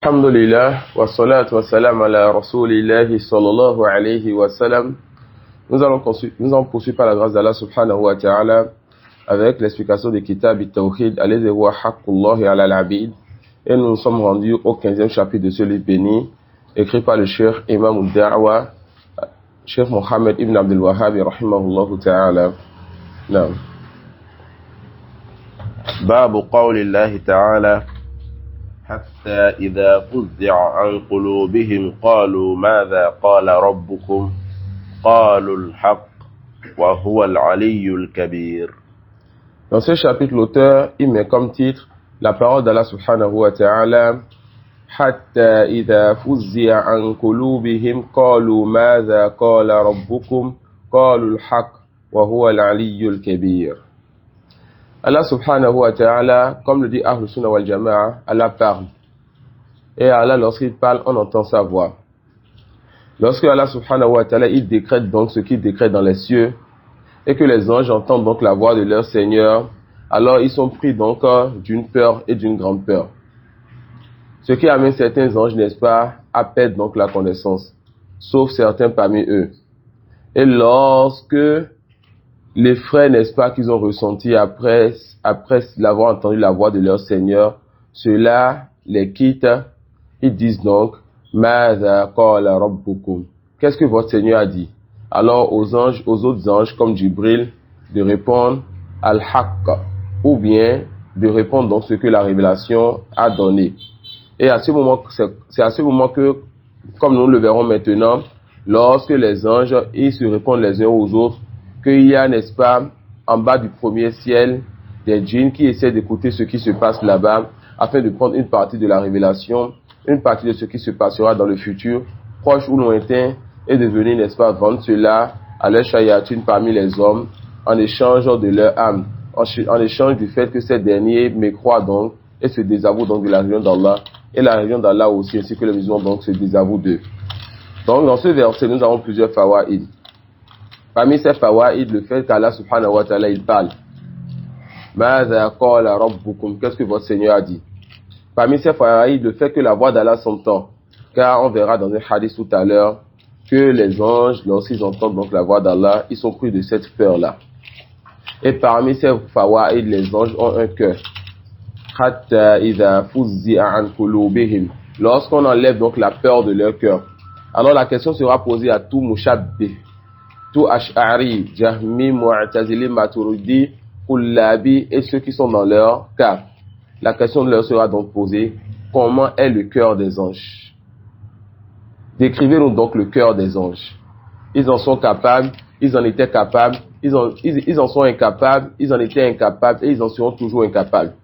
Alhamdulillah, wa salatu wa salam ala rasulillahi sallallahu alayhi wa sallam. Nous allons poursuivre par la grâce d'Allah subhanahu wa ta'ala avec l'explication des kitab et-tawhid, alayhi wa haqqullahi ala al-abid. Et nous nous sommes rendus au 15e chapitre de ce livre béni, écrit par le cheikh imam al-da'wa, cheikh Mohammed ibn Abdul Wahhab, rahimahullahu ta'ala. Naam. باب قول الله تعالى حتى إذا فزع عن قلوبهم قالوا ماذا قال ربكم قالوا الحق وهو العلي الكبير. Dans ce chapitre, l'auteur il met comme titre la parole d'Allah subhanahu wa ta'ala حتى إذا فزع عن قلوبهم قالوا ماذا قال ربكم قالوا الحق وهو العلي الكبير. Allah subhanahu wa ta'ala, comme le dit Ahlus Sunnah wal Jama'a, Allah parle. Et Allah, lorsqu'il parle, on entend sa voix. Lorsque Allah subhanahu wa ta'ala, il décrète donc ce qu'il décrète dans les cieux, et que les anges entendent donc la voix de leur Seigneur, alors ils sont pris donc d'une peur et d'une grande peur. Ce qui amène certains anges, n'est-ce pas, à perdre donc la connaissance, sauf certains parmi eux. Et lorsque les frais, n'est-ce pas, qu'ils ont ressentis après l'avoir entendu la voix de leur Seigneur, cela les quitte. Ils disent donc, Mâza qala rabbukum. Qu'est-ce que votre Seigneur a dit? Alors aux autres anges, comme Jibril, de répondre al-haqq, ou bien de répondre donc ce que la révélation a donné. Et à ce moment, c'est à ce moment que, comme nous le verrons maintenant, lorsque les anges, ils se répondent les uns aux autres, qu'il y a, n'est-ce pas, en bas du premier ciel, des djinns qui essaient d'écouter ce qui se passe là-bas, afin de prendre une partie de la révélation, une partie de ce qui se passera dans le futur, proche ou lointain, et de venir, n'est-ce pas, vendre cela à leurs shayatines parmi les hommes, en échange de leur âme, en échange du fait que ces derniers mécroient donc, et se désavouent donc de la religion d'Allah, et la religion d'Allah aussi, ainsi que les musulmans donc se désavouent d'eux. Donc, dans ce verset, nous avons plusieurs fawaïd. Parmi ces fawaïd, le fait qu'Allah subhanahu wa ta'ala, il parle. Mâza qala rabbukum, qu'est-ce que votre Seigneur a dit? Parmi ces fawaïd, le fait que la voix d'Allah s'entend. Car on verra dans un hadith tout à l'heure que les anges, lorsqu'ils entendent donc la voix d'Allah, ils sont pris de cette peur-là. Et parmi ces fawaïd, les anges ont un cœur. Hatta idha fuzzi'a an qulubihim. Lorsqu'on enlève donc la peur de leur cœur. Alors la question sera posée à tout mushabbih, tout Ash'ari, Jahmi, Mu'tazili, Maturidi, Kullabi et ceux qui sont dans leur cas. La question leur sera donc posée, comment est le cœur des anges? Décrivez-nous donc le cœur des anges. Ils en sont capables, ils en étaient capables, ils en sont incapables, ils en étaient incapables et ils en seront toujours incapables.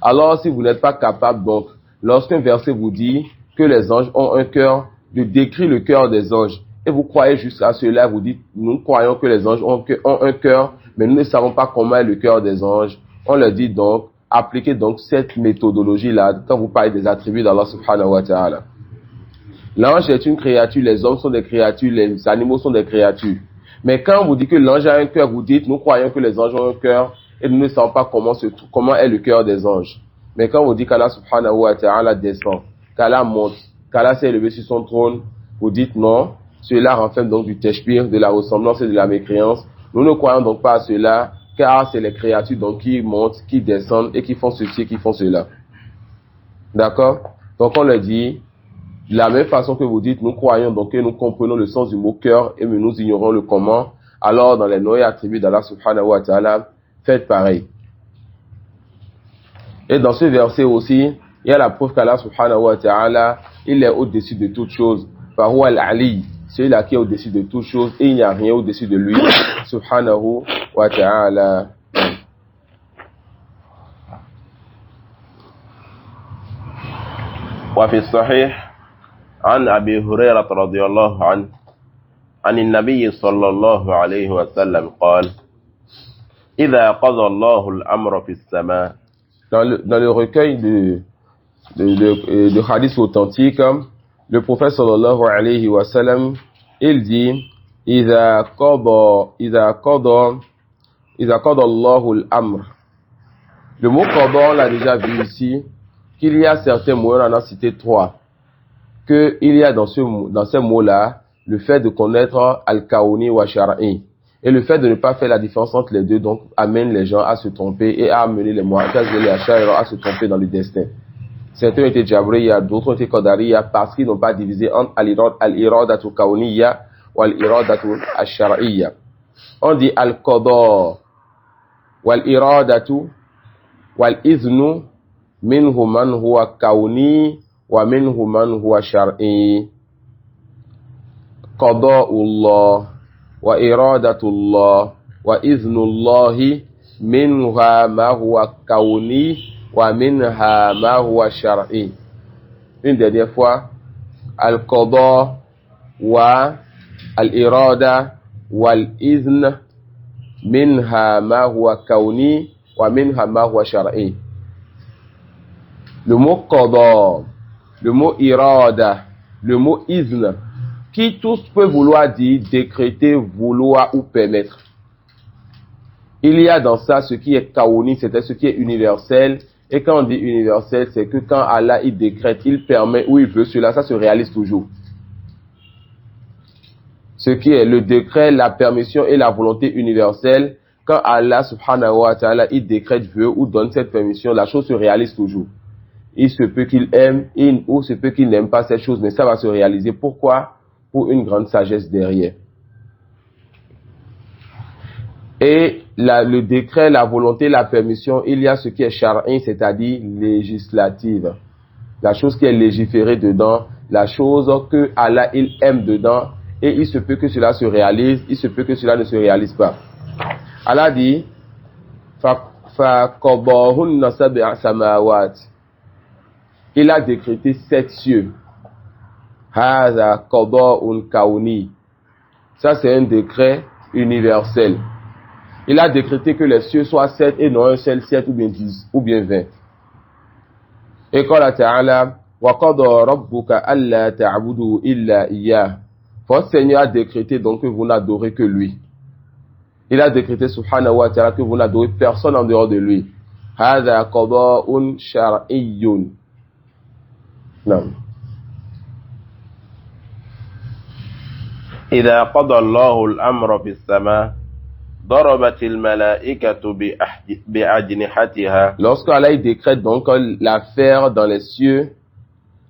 Alors si vous n'êtes pas capable donc, lorsqu'un verset vous dit que les anges ont un cœur, de décrire le cœur des anges, et vous croyez jusqu'à cela, vous dites, nous croyons que les anges ont un cœur, mais nous ne savons pas comment est le cœur des anges. On leur dit donc, appliquez donc cette méthodologie-là quand vous parlez des attributs d'Allah subhanahu wa ta'ala. L'ange est une créature, les hommes sont des créatures, les animaux sont des créatures. Mais quand vous dites que l'ange a un cœur, vous dites, nous croyons que les anges ont un cœur, et nous ne savons pas comment est le cœur des anges. Mais quand vous dites qu'Allah subhanahu wa ta'ala descend, qu'Allah monte, qu'Allah s'est élevé sur son trône, vous dites non. Cela renferme donc du tashbih, de la ressemblance et de la mécréance. Nous ne croyons donc pas à cela, car c'est les créatures donc qui montent, qui descendent et qui font ceci et qui font cela. D'accord? Donc on le dit, de la même façon que vous dites, nous croyons donc que nous comprenons le sens du mot cœur et nous ignorons le comment. Alors dans les noms et attributs d'Allah subhanahu wa ta'ala, faites pareil. Et dans ce verset aussi, il y a la preuve qu'Allah subhanahu wa ta'ala, il est au-dessus de toutes choses. Fahuwa al-Ali. Celui-là qui est au-dessus de toutes choses et il n'y a rien au-dessus de lui, subhanahu wa ta'ala. وفي الصحيح عن أبي هريرة رضي الله عنه عن النبي صلى الله عليه وسلم قال إذا قضى الله الأمر في السماء. Dans le recueil de hadith authentique, le prophète sallallahu alayhi wa sallam, il dit, إذا قضى الله الأمر. Le mot qada, on l'a déjà vu ici, qu'il y a certains mots, on en a cité 3, qu'il y a dans ces mots-là le fait de connaître al-kauni wa shar'i. Et le fait de ne pas faire la différence entre les deux, donc, amène les gens à se tromper et à amener les Mu'tazila et les Ash'ari à se tromper dans le destin. Certains ont été Jabriya, d'autres ont été Qadariya, parce qu'ils n'ont pas divisé entre al-iradatu kauniyya ou al-iradatu ash-shar'iyya. On dit al-qada wal-iradatu wal-iznu minhu man huwa kauni wa minhu man huwa shar'i. Qada'ullah wa iradatullah wa iznullahi minha ma huwa kauni wa minha ma huwa shar'i. Une dernière fois, al-qada wa al-irada wal-izn minha ma huwa kauni wa minha ma huwa shar'i. Le mot qada, le mot irada, le mot izn, qui tous peut vouloir dire décréter, vouloir ou permettre. Il y a dans ça ce qui est kauni, c'est-à-dire ce qui est universel. Et quand on dit universel, c'est que quand Allah il décrète, il permet ou il veut cela, ça se réalise toujours. Ce qui est le décret, la permission et la volonté universelle, quand Allah subhanahu wa ta'ala il décrète, veut ou donne cette permission, la chose se réalise toujours. Il se peut qu'il aime ou se peut qu'il n'aime pas cette chose, mais ça va se réaliser. Pourquoi? Pour une grande sagesse derrière. Et le décret, la volonté, la permission, il y a ce qui est shar'i, c'est-à-dire législative. La chose qui est légiférée dedans, la chose que Allah il aime dedans, et il se peut que cela se réalise, il se peut que cela ne se réalise pas. Allah dit, فَقَضَاهُنَّ سَبْعَ سَمَاوَاتٍ. Il a décrété 7 cieux. هَذَا قَضَاءٌ كَوْنِي. Ça c'est un décret universel. Il a décrété que les cieux soient 7 et non un seul 7 ou bien 10 ou bien 20. Et quand Allah Ta'ala وَقَضَى رَبُّكَ أَلَّا تَعْبُدُوا إِلَّا إِيَّاهُ. Votre Seigneur a décrété donc que vous n'adorez que lui. Il a décrété subhanahu wa ta'ala que vous n'adorez personne en dehors de lui. هَذَا قَضَاءٌ شَرْعِيٌّ. Non. إذا قضى الله الأمر في السماء ضربت الملائكة بأجنحتها. Lorsque Allah décrète donc l'affaire dans les cieux,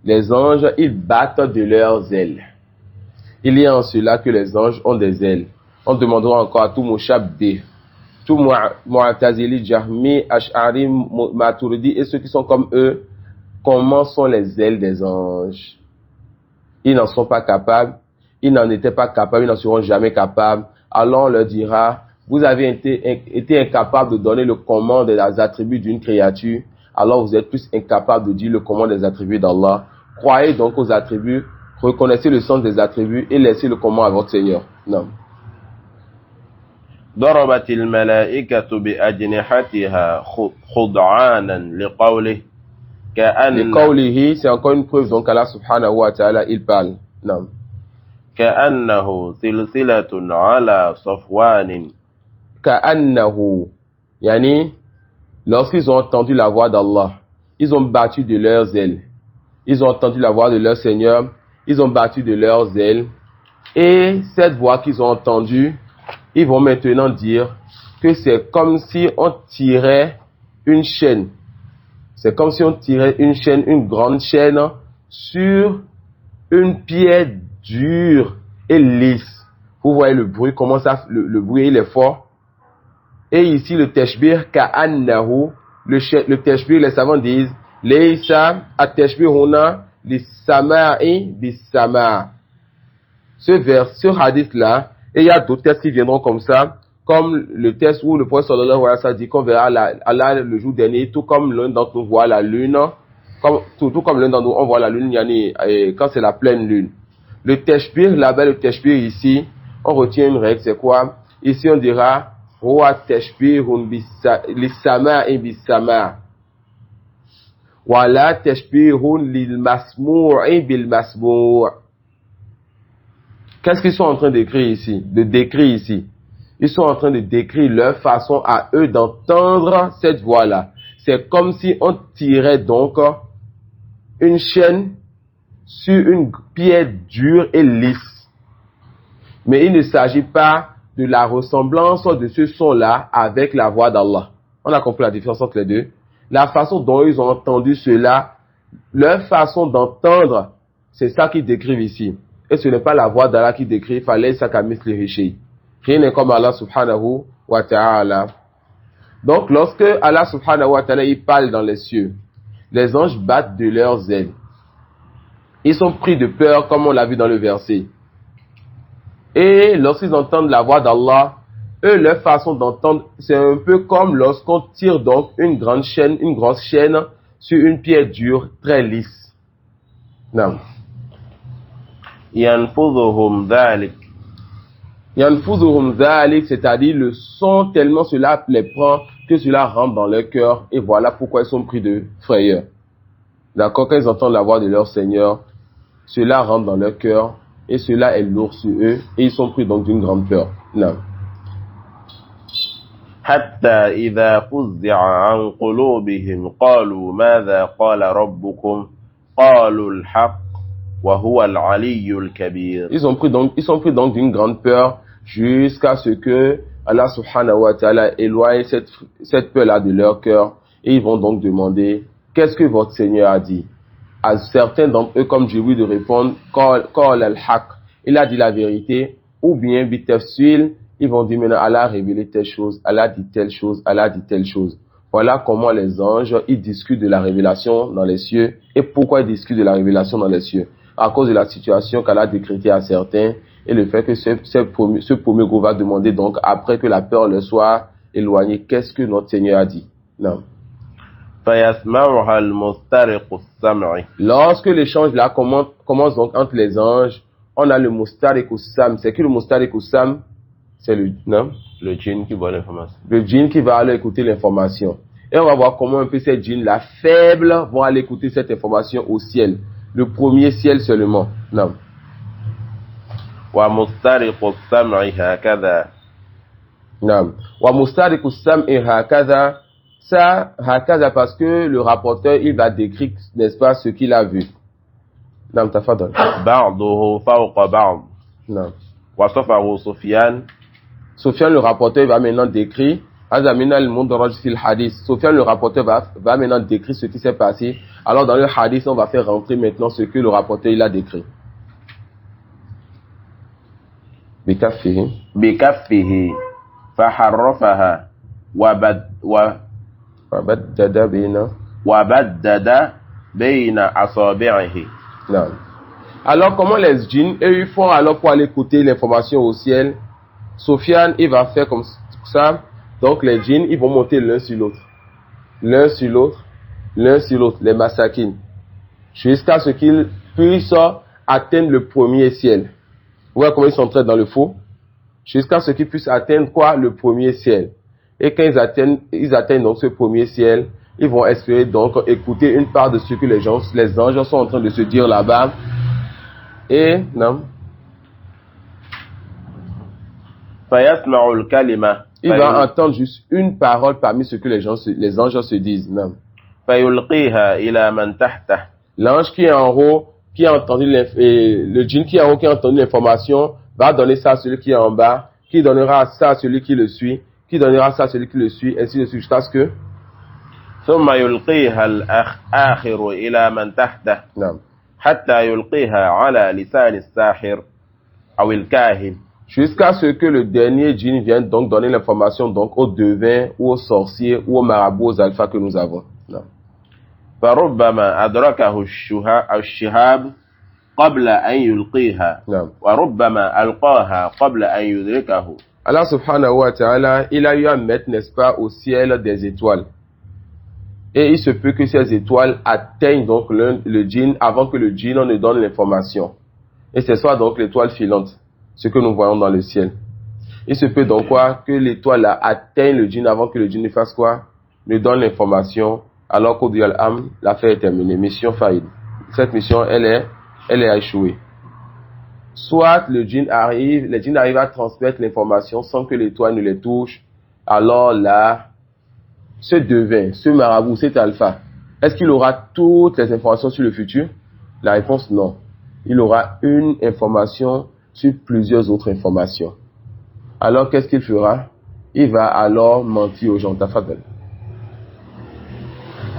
les anges ils battent de leurs ailes. Il y a en cela que les anges ont des ailes. On demandera encore à tout Mushabbih, tout Mu'tazili, Jahmi, Ash'ari, Maturidi et ceux qui sont comme eux, comment sont les ailes des anges? Ils n'en sont pas capables, ils n'en étaient pas capables, ils n'en seront jamais capables. Alors on leur dira, vous avez été incapable de donner le commandement des attributs d'une créature, alors vous êtes plus incapable de dire le commandement des attributs d'Allah. Croyez donc aux attributs, reconnaissez le sens des attributs et laissez le commandement à votre Seigneur. Non. ضربت الملائكة بأجنحتها خضعانا لقوله لقوله, c'est encore une preuve donc Allah subhanahu wa ta'ala il parle. Non. كأنه سلسلة على صفوان. كأنه yani lorsqu'ils ont entendu la voix d'Allah, ils ont battu de leurs ailes. Ils ont entendu la voix de leur Seigneur, ils ont battu de leurs ailes. Et cette voix qu'ils ont entendue, ils vont maintenant dire que c'est comme si on tirait une chaîne. C'est comme si on tirait une chaîne, une grande chaîne, sur une pierre dure et lisse. Vous voyez le bruit, comment ça, le bruit il est fort. Et ici le tashbih ka'annahu, le tashbih, les savants disent, laysa at-tashbih huna lis-sama'i bis-sama'. Ce hadith là, et il y a d'autres textes qui viendront comme ça, comme le texte où le prophète sallallahu alayhi wa sallam dit qu'on verra Allah le jour dernier, tout comme l'un d'entre nous voit la lune, tout comme l'un d'entre nous on voit la lune, quand c'est la pleine lune. Le tashbih là-bas, le tashbih ici, on retient une règle, c'est quoi? Ici on dira, huwa tashbihun lis-sama'i bis-sama'. Wa la tashbihun lil-masmu'i bil-masmu'. Qu'est-ce qu'ils sont en train d'écrire ici, de décrire ici? Ils sont en train de décrire leur façon à eux d'entendre cette voix-là. C'est comme si on tirait donc une chaîne sur une pierre dure et lisse. Mais il ne s'agit pas de la ressemblance de ce son-là avec la voix d'Allah. On a compris la différence entre les deux. La façon dont ils ont entendu cela, leur façon d'entendre, c'est ça qu'ils décrivent ici. Et ce n'est pas la voix d'Allah qui décrit, fallait ça kamis les riches. Rien n'est comme Allah subhanahu wa ta'ala. Donc, lorsque Allah subhanahu wa ta'ala, il parle dans les cieux, les anges battent de leurs ailes. Ils sont pris de peur, comme on l'a vu dans le verset. Et lorsqu'ils entendent la voix d'Allah, eux, leur façon d'entendre, c'est un peu comme lorsqu'on tire donc une grosse chaîne sur une pierre dure, très lisse. Non. ينفذهم ذلك. Yanfuzuhum dhalik, c'est-à-dire le son tellement cela les prend que cela rentre dans leur cœur, et voilà pourquoi ils sont pris de frayeur. D'accord, quand ils entendent la voix de leur Seigneur, cela rentre dans leur cœur et cela est lourd sur eux et ils sont pris donc d'une grande peur. Non. حتى إذا فزع عن قلوبهم قالوا ماذا قال ربكم قالوا الحق وهو العلي الكبير. Ils sont pris donc d'une grande peur jusqu'à ce que Allah subhanahu wa ta'ala éloigne cette peur-là de leur cœur et ils vont donc demander qu'est-ce que votre Seigneur a dit. À certains d'entre eux, comme Jibril, de répondre qala al-haq, il a dit la vérité, ou bien bitafsil, ils vont dire maintenant Allah a révélé telle chose, Allah a dit telle chose, Allah a dit telle chose. Voilà comment les anges, ils discutent de la révélation dans les cieux. Et pourquoi ils discutent de la révélation dans les cieux? À cause de la situation qu'Allah a décrétée à certains et le fait que ce premier groupe va demander donc, après que la peur leur soit éloignée, qu'est-ce que notre Seigneur a dit? Non. فيسمعها المسترق السمع. Lorsque l'échange là commence donc entre les anges, on a le mustariq sam. C'est que le mustariq sam, c'est le djinn qui voit l'information. Le djinn qui va aller écouter l'information. Et on va voir comment un peu ces djinns là faibles vont aller écouter cette information au ciel. Le premier ciel seulement. Non. ومسترق السمع هكذا. Non. Wa mustariq sam et hakaza. Ça, hakaza, parce que le rapporteur, il va décrire, n'est-ce pas, ce qu'il a vu. Non, tafadol. بعضه فوق بعض. Non. وصفه سفيان. Sofiane, le rapporteur, va maintenant décrire. Azamina al-mundaraj fil hadith. Sofiane, le rapporteur, va maintenant décrire ce qui s'est passé. Alors, dans le hadith, on va faire rentrer maintenant ce que le rapporteur, il a décrit. بكفه فحرفها وبدد بين أصابعه. Non. Alors, comment les djinns, eux, ils font alors pour aller écouter l'information au ciel? Sofiane, il va faire comme ça. Donc, les djinns, ils vont monter l'un sur l'autre. L'un sur l'autre. L'un sur l'autre. Les massakines. Jusqu'à ce qu'ils puissent atteindre le premier ciel. Vous voyez comment ils s'entraînent dans le faux? Jusqu'à ce qu'ils puissent atteindre quoi? Le premier ciel. Et quand ils atteignent donc ce premier ciel, ils vont espérer donc écouter une part de ce que les anges sont en train de se dire là-bas. Et, non. فيسمع الكلمة. Il va entendre juste une parole parmi ce que les anges se disent. Non. فيلقيها إلى من تحته. L'ange qui est en haut, qui a entendu le djinn qui est en haut, qui a entendu l'information, va donner ça à celui qui est en bas, qui donnera ça à celui qui le suit, qui donnera ça à celui qui le suit, ainsi de suite, jusqu'à ce que ثم يلقيها الآخر إلى من تحته. non. حتى يلقيها على لسان الساحر أو الكاهن. Jusqu'à ce que le dernier djinn vienne donc donner l'information donc aux devins ou aux sorciers ou aux marabouts, aux alphas que nous avons. Non. فربما أدركه الشهاب قبل أن يلقيها. Non. وربما ألقاها قبل أن يدركه. Allah subhanahu wa ta'ala, il a eu à mettre, n'est-ce pas, au ciel des étoiles. Et il se peut que ces étoiles atteignent donc le djinn avant que le djinn ne donne l'information. Et c'est soit donc l'étoile filante, ce que nous voyons dans le ciel. Il se peut donc quoi? Que l'étoile atteigne le djinn avant que le djinn ne fasse quoi? Ne donne l'information, alors qu'au Dial Am, l'affaire est terminée. Mission faillite. Cette mission, elle est échouée. Soit les djinns arrivent à transmettre l'information sans que l'étoile ne les touche. Alors là, ce devin, ce marabout, cet alpha, Est-ce qu'il aura toutes les informations sur le futur? La réponse, non. Il aura une information sur plusieurs autres informations. Alors, qu'est-ce qu'il fera? Il va alors mentir aux gens. Tafadhal.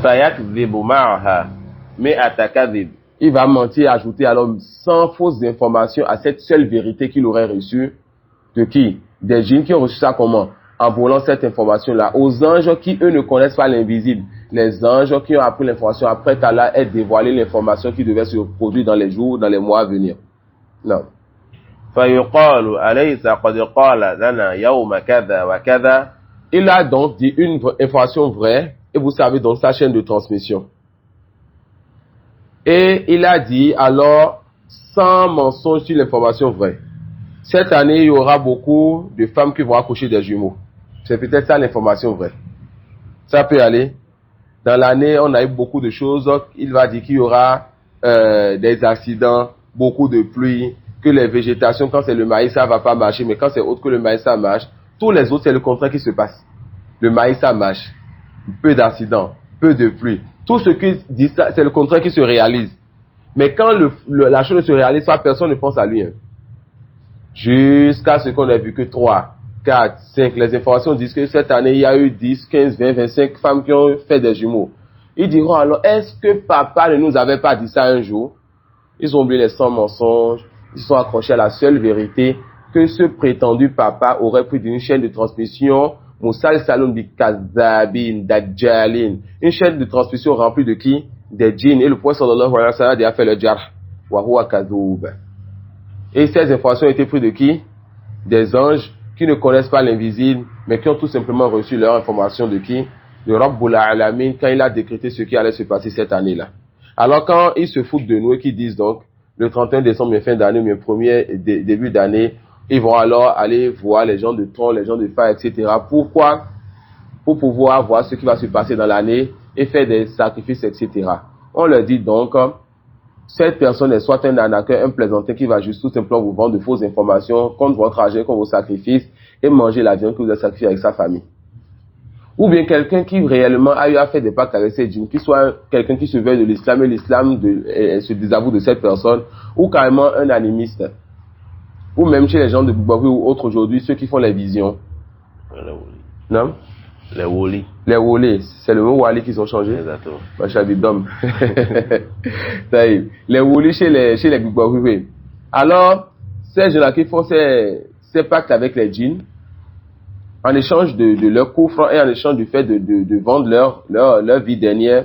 فيكذب معها 100 كذب. Il va mentir et ajouter alors 100 fausses informations à cette seule vérité qu'il aurait reçue. De qui? Des djinns qui ont reçu ça comment? En volant cette information-là aux anges qui, eux, ne connaissent pas l'invisible. Les anges qui ont appris l'information après qu'Allah ait dévoilé l'information qui devait se produire dans les jours, dans les mois à venir. Non. فيقال أليس قد قال لنا يوم كذا وكذا. Il a donc dit une information vraie, et vous savez donc sa chaîne de transmission. Et il a dit alors 100 mensonges sur l'information vraie. Cette année, il y aura beaucoup de femmes qui vont accoucher des jumeaux. C'est peut-être ça l'information vraie. Ça peut aller. Dans l'année, on a eu beaucoup de choses. Il va dire qu'il y aura des accidents, beaucoup de pluie, que les végétations, quand c'est le maïs, ça va pas marcher, mais quand c'est autre que le maïs, ça marche. Tous les autres, c'est le contraire qui se passe. Le maïs, ça marche. Peu d'accidents, peu de pluie. Tout ce qui dit ça, c'est le contraire qui se réalise. Mais quand la chose ne se réalise pas, personne ne pense à lui. Hein. Jusqu'à ce qu'on ait vu que 3, 4, 5, les informations disent que cette année, il y a eu 10, 15, 20, 25 femmes qui ont fait des jumeaux. Ils diront alors, est-ce que papa ne nous avait pas dit ça un jour? Ils ont oublié les 100 mensonges, ils sont accrochés à la seule vérité que ce prétendu papa aurait pris d'une chaîne de transmission, Moussal Saloum bi Kazabin, Dajjalin, une chaîne de transmission remplie de qui? Des djinns. Et le prophète sallallahu alayhi wa sallam a fait le jarh. Wa huwa kazoub. Et ces informations ont été prises de qui? Des anges qui ne connaissent pas l'invisible, mais qui ont tout simplement reçu leur information de qui? De Rabbul Alamin, quand il a décrété ce qui allait se passer cette année-là. Alors quand ils se foutent de nous et qu'ils disent donc, le 31 décembre, fin d'année, ou le premier début d'année, ils vont alors aller voir les gens de tronc, les gens de fer, etc. Pourquoi? Pour pouvoir voir ce qui va se passer dans l'année et faire des sacrifices, etc. On leur dit donc, cette personne est soit un arnaqueur, un plaisantin qui va juste tout simplement vous vendre de fausses informations contre votre argent, contre vos sacrifices et manger la viande que vous avez sacrifiée avec sa famille. Ou bien quelqu'un qui réellement a eu à faire des pactes avec ces djinns, qui soit quelqu'un qui se veut de l'islam et l'islam se désavoue de cette personne, ou carrément un animiste. Ou même chez les gens de Boubaoui ou autres aujourd'hui, ceux qui font les visions. Non? Les woli. Les woli, c'est le mot wali qu'ils ont changé. Exactement. Machadidom. Les woli chez les Boubaoui, oui. Alors, ces gens-là qui font ces pactes avec les djinns, en échange de leur coffre et en échange du fait de vendre leur vie dernière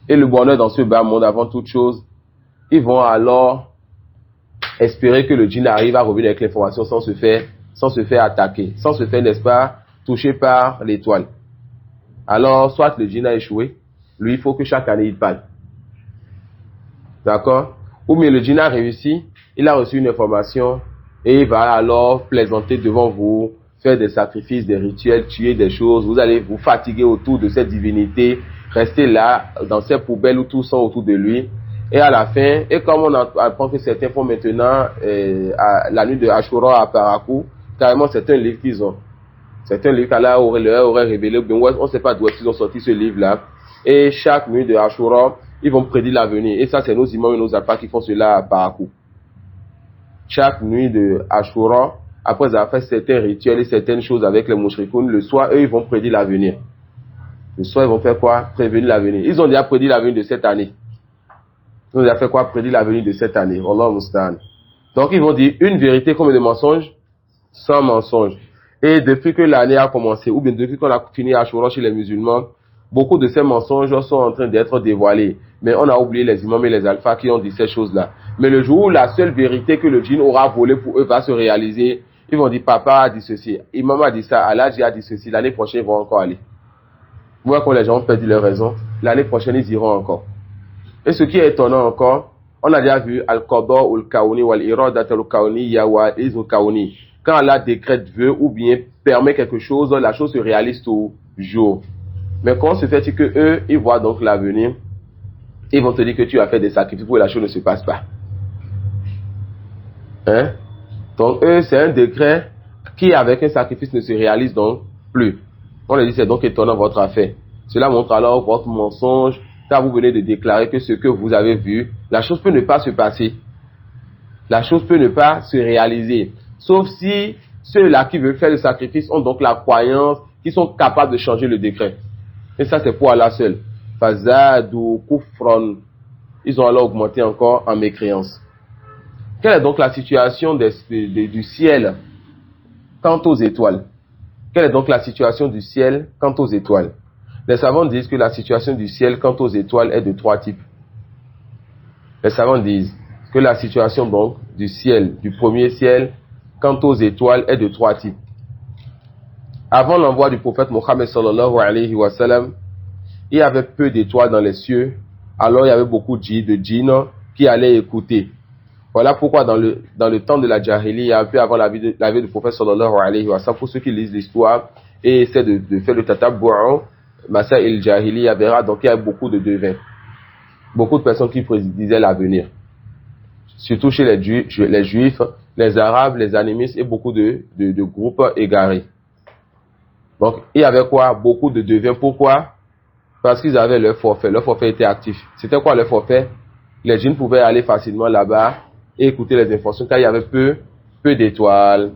et le bonheur dans ce bas monde avant toute chose, ils vont alors espérer que le djinn arrive à revenir avec l'information sans se faire attaquer, sans se faire, n'est-ce pas, toucher par l'étoile. Alors, soit le djinn a échoué, lui, il faut que chaque année il parle. D'accord? Ou bien le djinn a réussi, il a reçu une information et il va alors plaisanter devant vous, faire des sacrifices, des rituels, tuer des choses. Vous allez vous fatiguer autour de cette divinité, rester là, dans ces poubelles où tout sont autour de lui. Et à la fin, et comme on apprend que certains font maintenant la nuit de Ashura à Parakou, carrément c'est un livre qu'ils ont. C'est un livre qu'Allah aurait révélé. On ne sait pas d'où ils ont sorti ce livre-là. Et chaque nuit de Ashura, ils vont prédire l'avenir. Et ça, c'est nos imams et nos alpha qui font cela à Parakou. Chaque nuit de Ashura, après avoir fait certains rituels et certaines choses avec les mouchrikoun, le soir, eux, ils vont prédire l'avenir. Le soir, ils vont faire quoi? Prévenir l'avenir. Ils ont déjà prédit l'avenir de cette année. Ils ont déjà fait quoi? Prédire l'avenir de cette année. Allah Mustan. Donc, ils vont dire une vérité comme des mensonges, sans mensonges. Et depuis que l'année a commencé, ou bien depuis qu'on a fini Ashura chez les musulmans, beaucoup de ces mensonges sont en train d'être dévoilés. Mais on a oublié les imams et les alphas qui ont dit ces choses-là. Mais le jour où la seule vérité que le djinn aura volée pour eux va se réaliser, ils vont dire, papa a dit ceci, imam a dit ça, Allah a dit ceci, l'année prochaine ils vont encore aller. Vous voyez quand les gens ont perdu leur raison, l'année prochaine ils iront encore. Et ce qui est étonnant encore, on a déjà vu Al-Qadha ou Al-Kauni ou Al-Iradat Al-Kauni Yawa Al-Kauni. Quand Allah décrète, veut ou bien permet quelque chose, la chose se réalise toujours. Mais quand se fait-il que eux, ils voient donc l'avenir, ils vont te dire que tu as fait des sacrifices pour que la chose ne se passe pas. Hein? Donc eux, c'est un décret qui avec un sacrifice ne se réalise donc plus. On leur dit c'est donc étonnant votre affaire. Cela montre alors votre mensonge Car vous venez de déclarer que ce que vous avez vu, la chose peut ne pas se passer. La chose peut ne pas se réaliser. Sauf si ceux-là qui veulent faire le sacrifice ont donc la croyance qu'ils sont capables de changer le décret. Et ça, c'est pour Allah seul. Fazadu kufron. Ils ont alors augmenté encore en mécréance. Quelle est donc la situation du ciel quant aux étoiles? Quelle est donc la situation du ciel quant aux étoiles? Les savants disent que la situation du ciel quant aux étoiles est de 3 types. Les savants disent que la situation donc du ciel, du premier ciel, quant aux étoiles est de 3 types. Avant l'envoi du prophète Mohammed sallallahu alayhi wa sallam, il y avait peu d'étoiles dans les cieux, alors il y avait beaucoup de djinns qui allaient écouter. Voilà pourquoi dans le temps de la Jahiliya, un peu avant la vie du prophète sallallahu alayhi wa sallam, pour ceux qui lisent l'histoire et essaient de faire le tatabbu'an, Massa el Jahiliya verra donc il y a beaucoup de devins. Beaucoup de personnes qui prédisaient l'avenir. Surtout chez les juifs, les arabes, les animistes et beaucoup de groupes égarés. Donc, il y avait quoi? Beaucoup de devins. Pourquoi? Parce qu'ils avaient leur forfait. Leur forfait était actif. C'était quoi leur forfait? Les djinns pouvaient aller facilement là-bas et écouter les informations car il y avait peu d'étoiles.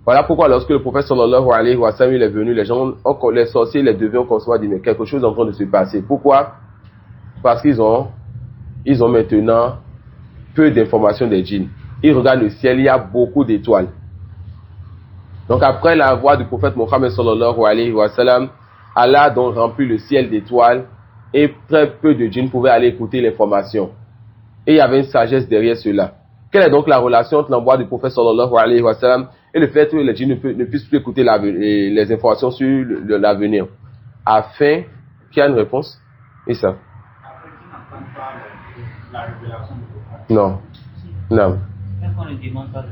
Voilà pourquoi lorsque le prophète sallallahu alayhi wa sallam il est venu, les sorciers, les devins ont commencé à dire mais quelque chose est en train de se passer. Pourquoi? Parce qu'ils ont maintenant peu d'informations des djinns. Ils regardent le ciel, il y a beaucoup d'étoiles. Donc après la voix du prophète Mohammed sallallahu alayhi wa sallam, Allah a donc rempli le ciel d'étoiles et très peu de djinns pouvaient aller écouter l'information. Et il y avait une sagesse derrière cela. Quelle est donc la relation entre l'envoi du prophète sallallahu alayhi wa sallam et le fait que les djinns ne puissent plus écouter les informations sur l'avenir? Afin qu'il y ait une réponse? Et ça? La révélation du prophète. Non. Non. Est-ce qu'on ne demande pas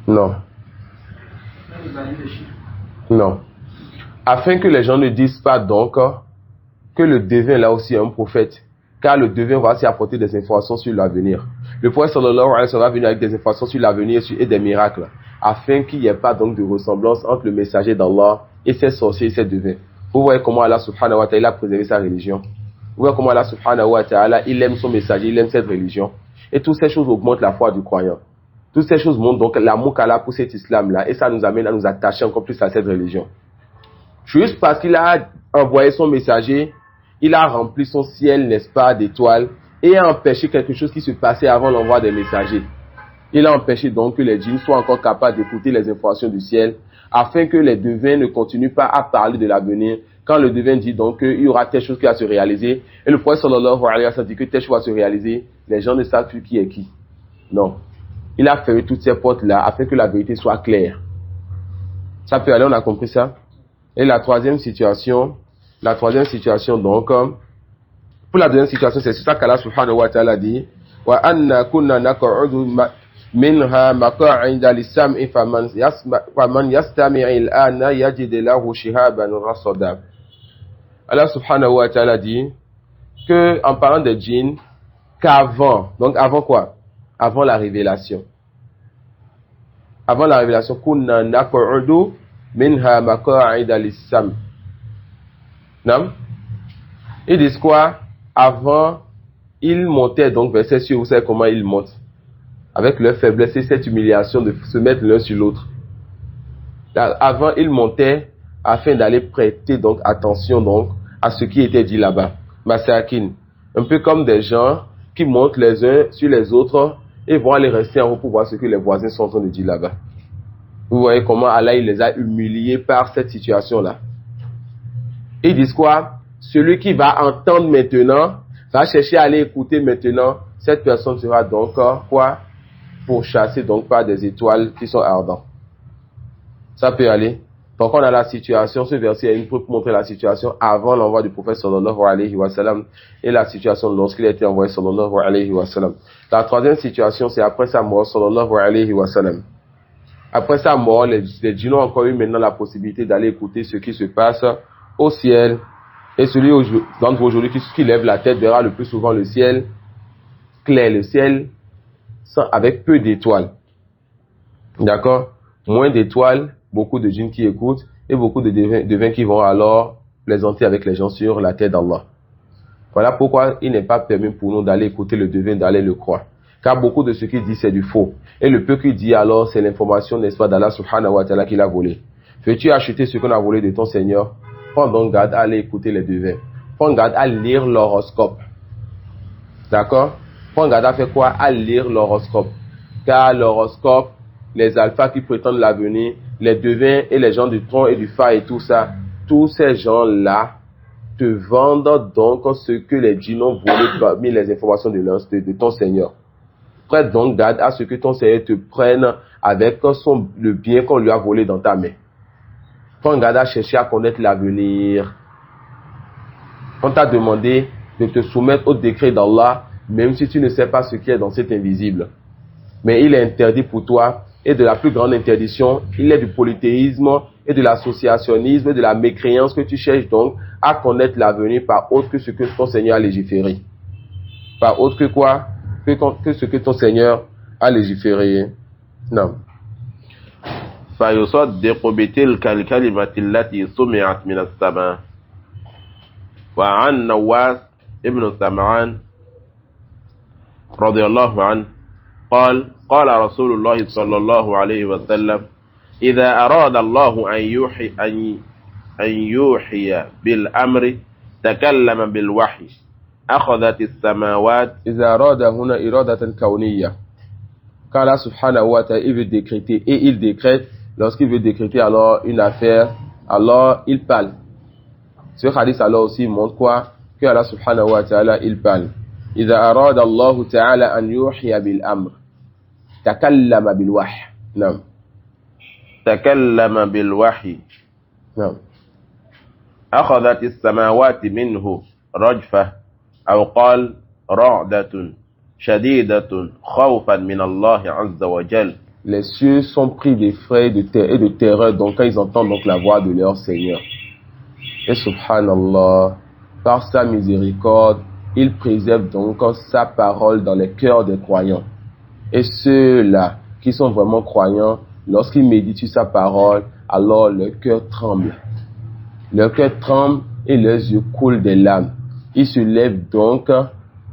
Non. Non. Afin que les gens ne disent pas donc que le devin là aussi est un prophète, car le devin va aussi apporter des informations sur l'avenir. Le prophète sallallahu alayhi wa sallam va venir avec des informations sur l'avenir et des miracles, afin qu'il n'y ait pas donc de ressemblance entre le messager d'Allah et ses sorciers et ses devins. Vous voyez comment Allah subhanahu wa ta'ala a préservé sa religion. Vous voyez comment Allah subhanahu wa ta'ala il aime son messager, il aime cette religion. Et toutes ces choses augmentent la foi du croyant. Toutes ces choses montrent donc l'amour qu'Allah a pour cet islam-là. Et ça nous amène à nous attacher encore plus à cette religion. Juste parce qu'il a envoyé son messager, il a rempli son ciel, n'est-ce pas, d'étoiles, et a empêché quelque chose qui se passait avant l'envoi des messagers. Il a empêché donc que les djinns soient encore capables d'écouter les informations du ciel, afin que les devins ne continuent pas à parler de l'avenir. Quand le devin dit donc qu'il y aura telle chose qui va se réaliser, et le prophète sallallahu alayhi wa sallam dit que telle chose va se réaliser, les gens ne savent plus qui est qui. Non. Il a fermé toutes ces portes-là afin que la vérité soit claire. Ça peut aller, on a compris ça? Et la troisième situation donc, pour la deuxième situation, c'est ça qu'Allah subhanahu wa ta'ala dit, wa anna kunna naq'udu minha maq'ida lis-sam'i faman yastami' al-ana yajid lahu shihaban rasada. Allah subhanahu wa ta'ala dit que en parlant des djinns, qu'avant, donc avant quoi? Avant la révélation. Avant la révélation, kunna naq'udu minha maq'ida lis-sam'. Non? Ils disent quoi? Avant, ils montaient donc vers ces cieux, vous savez comment ils montent? Avec leur faiblesse et cette humiliation de se mettre l'un sur l'autre. Avant, ils montaient afin d'aller prêter donc attention donc à ce qui était dit là-bas. Masakin. Un peu comme des gens qui montent les uns sur les autres et vont aller rester en haut pour voir ce que les voisins sont en train de dire là-bas. Vous voyez comment Allah il les a humiliés par cette situation-là. Ils disent quoi? Celui qui va entendre maintenant, va chercher à aller écouter maintenant, cette personne sera donc quoi? Pourchassée donc par des étoiles qui sont ardentes. Ça peut aller. Donc on a la situation, ce verset est pour montrer la situation avant l'envoi du prophète sallallahu alayhi wa sallam et la situation lorsqu'il a été envoyé sallallahu alayhi wa sallam. La troisième situation, c'est après sa mort sallallahu alayhi wa sallam. Après sa mort, les djinns ont encore eu maintenant la possibilité d'aller écouter ce qui se passe au ciel. Et celui d'entre vous aujourd'hui qui lève la tête verra le plus souvent le ciel clair, le ciel avec peu d'étoiles. D'accord? Moins d'étoiles, beaucoup de djinns qui écoutent et beaucoup de devins qui vont alors plaisanter avec les gens sur la tête d'Allah. Voilà pourquoi il n'est pas permis pour nous d'aller écouter le devin, d'aller le croire. Car beaucoup de ce qu'il dit, c'est du faux. Et le peu qu'il dit alors, c'est l'information, n'est-ce pas, d'Allah subhanahu wa ta'ala qu'il a volé. Veux-tu acheter ce qu'on a volé de ton Seigneur? Prends donc garde à aller écouter les devins. Prends garde à lire l'horoscope. D'accord? Prends garde à faire quoi? À lire l'horoscope. Car l'horoscope, les alphas qui prétendent l'avenir, les devins et les gens du tronc et du phare et tout ça, tous ces gens-là te vendent donc ce que les djinns ont volé parmi les informations de ton Seigneur. Prête donc garde à ce que ton Seigneur te prenne avec le bien qu'on lui a volé dans ta main. Prends garde à chercher à connaître l'avenir. On t'a demandé de te soumettre au décret d'Allah, même si tu ne sais pas ce qui est dans cet invisible. Mais il est interdit pour toi, et de la plus grande interdiction, il est du polythéisme et de l'associationnisme et de la mécréance que tu cherches donc à connaître l'avenir par autre que ce que ton Seigneur a légiféré. Par autre que quoi? Que ce que ton Seigneur a légiféré. Non. فيصدق بتلك الكلمة التي سمعت من السماء. وعن نواس ابن سمعان رضي الله عنه قال قال رسول الله صلى الله عليه وسلم إذا أراد الله أن يوحي بالأمر تكلم بالوحي أخذت السماوات. إذا أراد هنا إرادة كونية. Quand Allah subhanahu wa ta'ala il veut décréter et il décrète, lorsqu'il veut décréter alors une affaire, alors il parle. Ce hadith alors aussi montre quoi? Que Allah subhanahu wa ta'ala il parle. إذا أراد الله تعالى أن يوحي بالأمر تكلم بالوحي. نعم. تكلم بالوحي. نعم. أخذت السماوات منه رجفة أو قال رعدة شديدة خوفا من الله عز وجل. Les cieux sont pris d'effroi et de terreur donc quand ils entendent donc la voix de leur Seigneur. Et subhanallah, par sa miséricorde, il préserve donc sa parole dans les cœurs des croyants. Et ceux-là qui sont vraiment croyants, lorsqu'ils méditent sur sa parole, alors leur cœur tremble. Leur cœur tremble et leurs yeux coulent des larmes. Ils se lèvent donc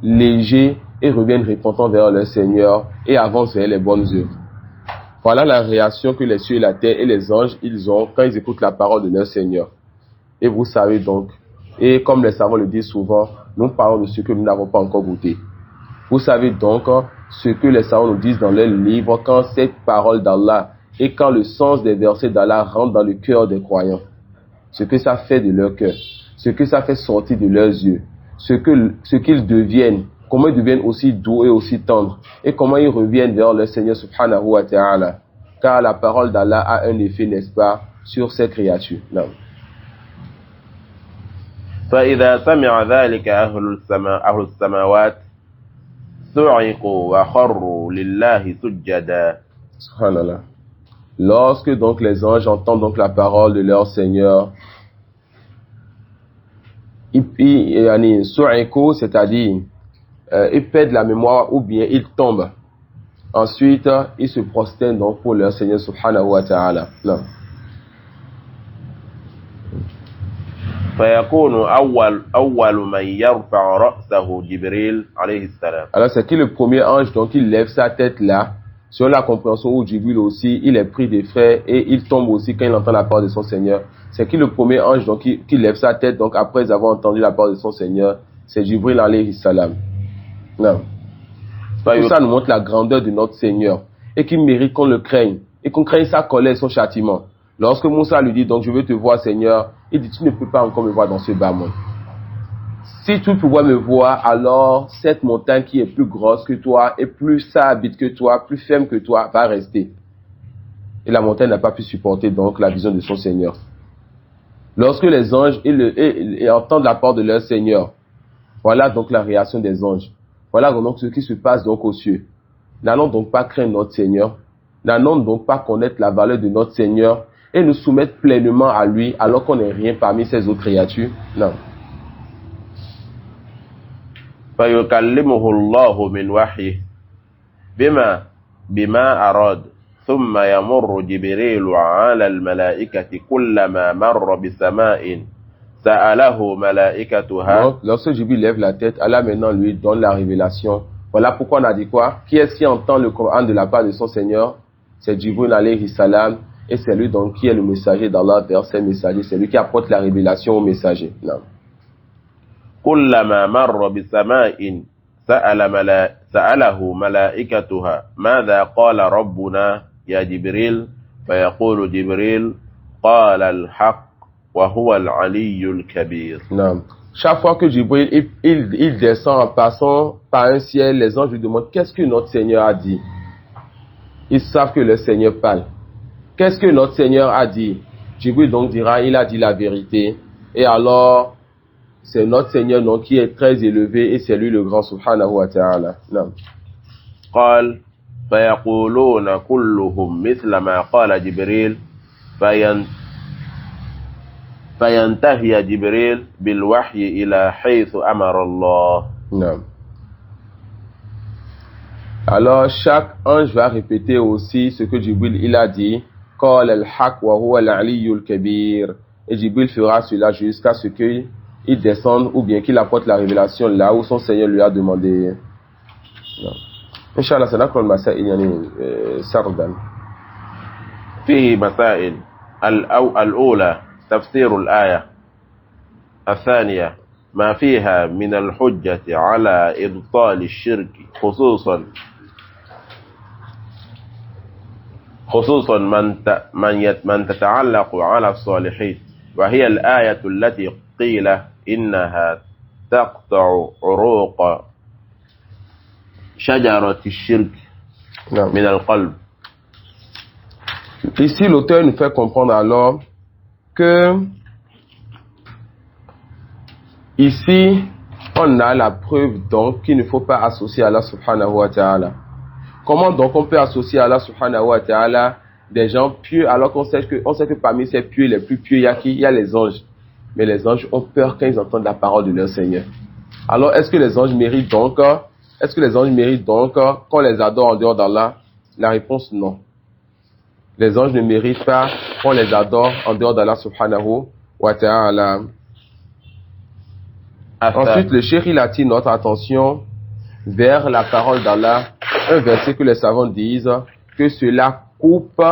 légers et reviennent repentants vers leur Seigneur et avancent vers les bonnes œuvres. Voilà la réaction que les cieux et la terre et les anges ils ont quand ils écoutent la parole de leur Seigneur. Et vous savez donc, et comme les savants le disent souvent, nous parlons de ce que nous n'avons pas encore goûté. Vous savez donc ce que les savants nous disent dans leur livre quand cette parole d'Allah et quand le sens des versets d'Allah rentre dans le cœur des croyants. Ce que ça fait de leur cœur, ce que ça fait sortir de leurs yeux, ce qu'ils deviennent, comment ils deviennent aussi doux et aussi tendres, et comment ils reviennent vers leur Seigneur subhanahu wa ta'ala. Car la parole d'Allah a un effet, n'est-ce pas, sur ces créatures. Non. فإذا سمع ذلك أهل السماوات صعقوا وخروا لله سجدا. Subhanallah. Lorsque donc les anges entendent donc la parole de leur Seigneur, c'est-à-dire ils perdent la mémoire ou bien ils tombent. Ensuite, ils se prosternent donc pour leur Seigneur subhanahu wa ta'ala. Non. فيكون أول من يرفع رأسه جبريل عليه السلام. Alors c'est qui le premier ange donc il lève sa tête là, sur la compréhension où Jibril aussi il est pris d'effroi et il tombe aussi quand il entend la parole de son Seigneur. C'est qui le premier ange donc qui lève sa tête donc après avoir entendu la parole de son Seigneur? C'est Jibril alayhi salam. Non. Tout ça nous montre la grandeur de notre Seigneur et qu'il mérite qu'on le craigne et qu'on craigne sa colère et son châtiment. Lorsque Moussa lui dit donc je veux te voir Seigneur, il dit tu ne peux pas encore me voir dans ce bas monde. Si tu pouvais me voir, alors cette montagne qui est plus grosse que toi et plus sabide que toi, plus ferme que toi, va rester. Et la montagne n'a pas pu supporter donc la vision de son Seigneur. Lorsque les anges ils entendent la parole de leur Seigneur, voilà donc la réaction des anges. Voilà donc ce qui se passe donc aux cieux. N'allons donc pas craindre notre Seigneur, n'allons donc pas connaître la valeur de notre Seigneur et nous soumettre pleinement à lui alors qu'on n'est rien parmi ces autres créatures. Non. فيكلمه الله من وحيه بما أراد ثم يمر جبريل على الملائكة كلما مر بسماء سأله ملائكتها. Donc, lorsque Jibril lève la tête, Allah maintenant lui donne la révélation. Voilà pourquoi on a dit quoi? Qui est-ce qui entend le Coran de la part de son Seigneur? C'est Jibril alayhi salam. Et c'est lui donc qui est le messager d'Allah vers ses messagers. C'est lui qui apporte la révélation aux messagers. Non. كلما مر بسماء سأله ملائكتها ماذا قال ربنا يا جبريل فيقول جبريل قال الحق وهو العلي الكبير. Non. Chaque fois que Jibril il descend en passant par un ciel, les anges lui demandent qu'est-ce que notre Seigneur a dit. Ils savent que le Seigneur parle. Qu'est-ce que notre Seigneur a dit? Jibril donc dira, il a dit la vérité. Et alors, c'est notre Seigneur donc qui est très élevé et c'est lui le grand subhanahu wa ta'ala. Non. قال فيقولون كلهم مثل ما قال جبريل فينتهي جبريل بالوحي إلى حيث أمر الله. Non. Alors, chaque ange va répéter aussi ce que Jibril il a dit. قال الحق وهو العلي الكبير. Et Jibril fera cela jusqu'à ce qu'il descende ou bien qu'il apporte la révélation là où son Seigneur lui a demandé. Inch'Allah, سنقرأ المسائل يعني سردا. فيه مسائل. الأولى تفسير الآية. الثانية ما فيها من الحجة على إبطال الشرك خصوصا من تتعلق على الصالحين وهي الآية التي قيل إنها تقطع عروق شجرة الشرك من القلب. Ici, l'auteur nous fait comprendre alors que ici, on a la preuve donc qu'il ne faut pas associer Allah subhanahu wa ta'ala. Comment donc on peut associer Allah subhanahu wa ta'ala des gens pieux alors qu'on sait que parmi ces pieux les plus pieux, il y a les anges. Mais les anges ont peur quand ils entendent la parole de leur Seigneur. Alors est-ce que les anges méritent donc qu'on les adore en dehors d'Allah? La réponse non. Les anges ne méritent pas qu'on les adore en dehors d'Allah subhanahu wa ta'ala. Ensuite, le cheikh il attire notre attention vers la parole d'Allah, un verset que les savants disent que cela coupe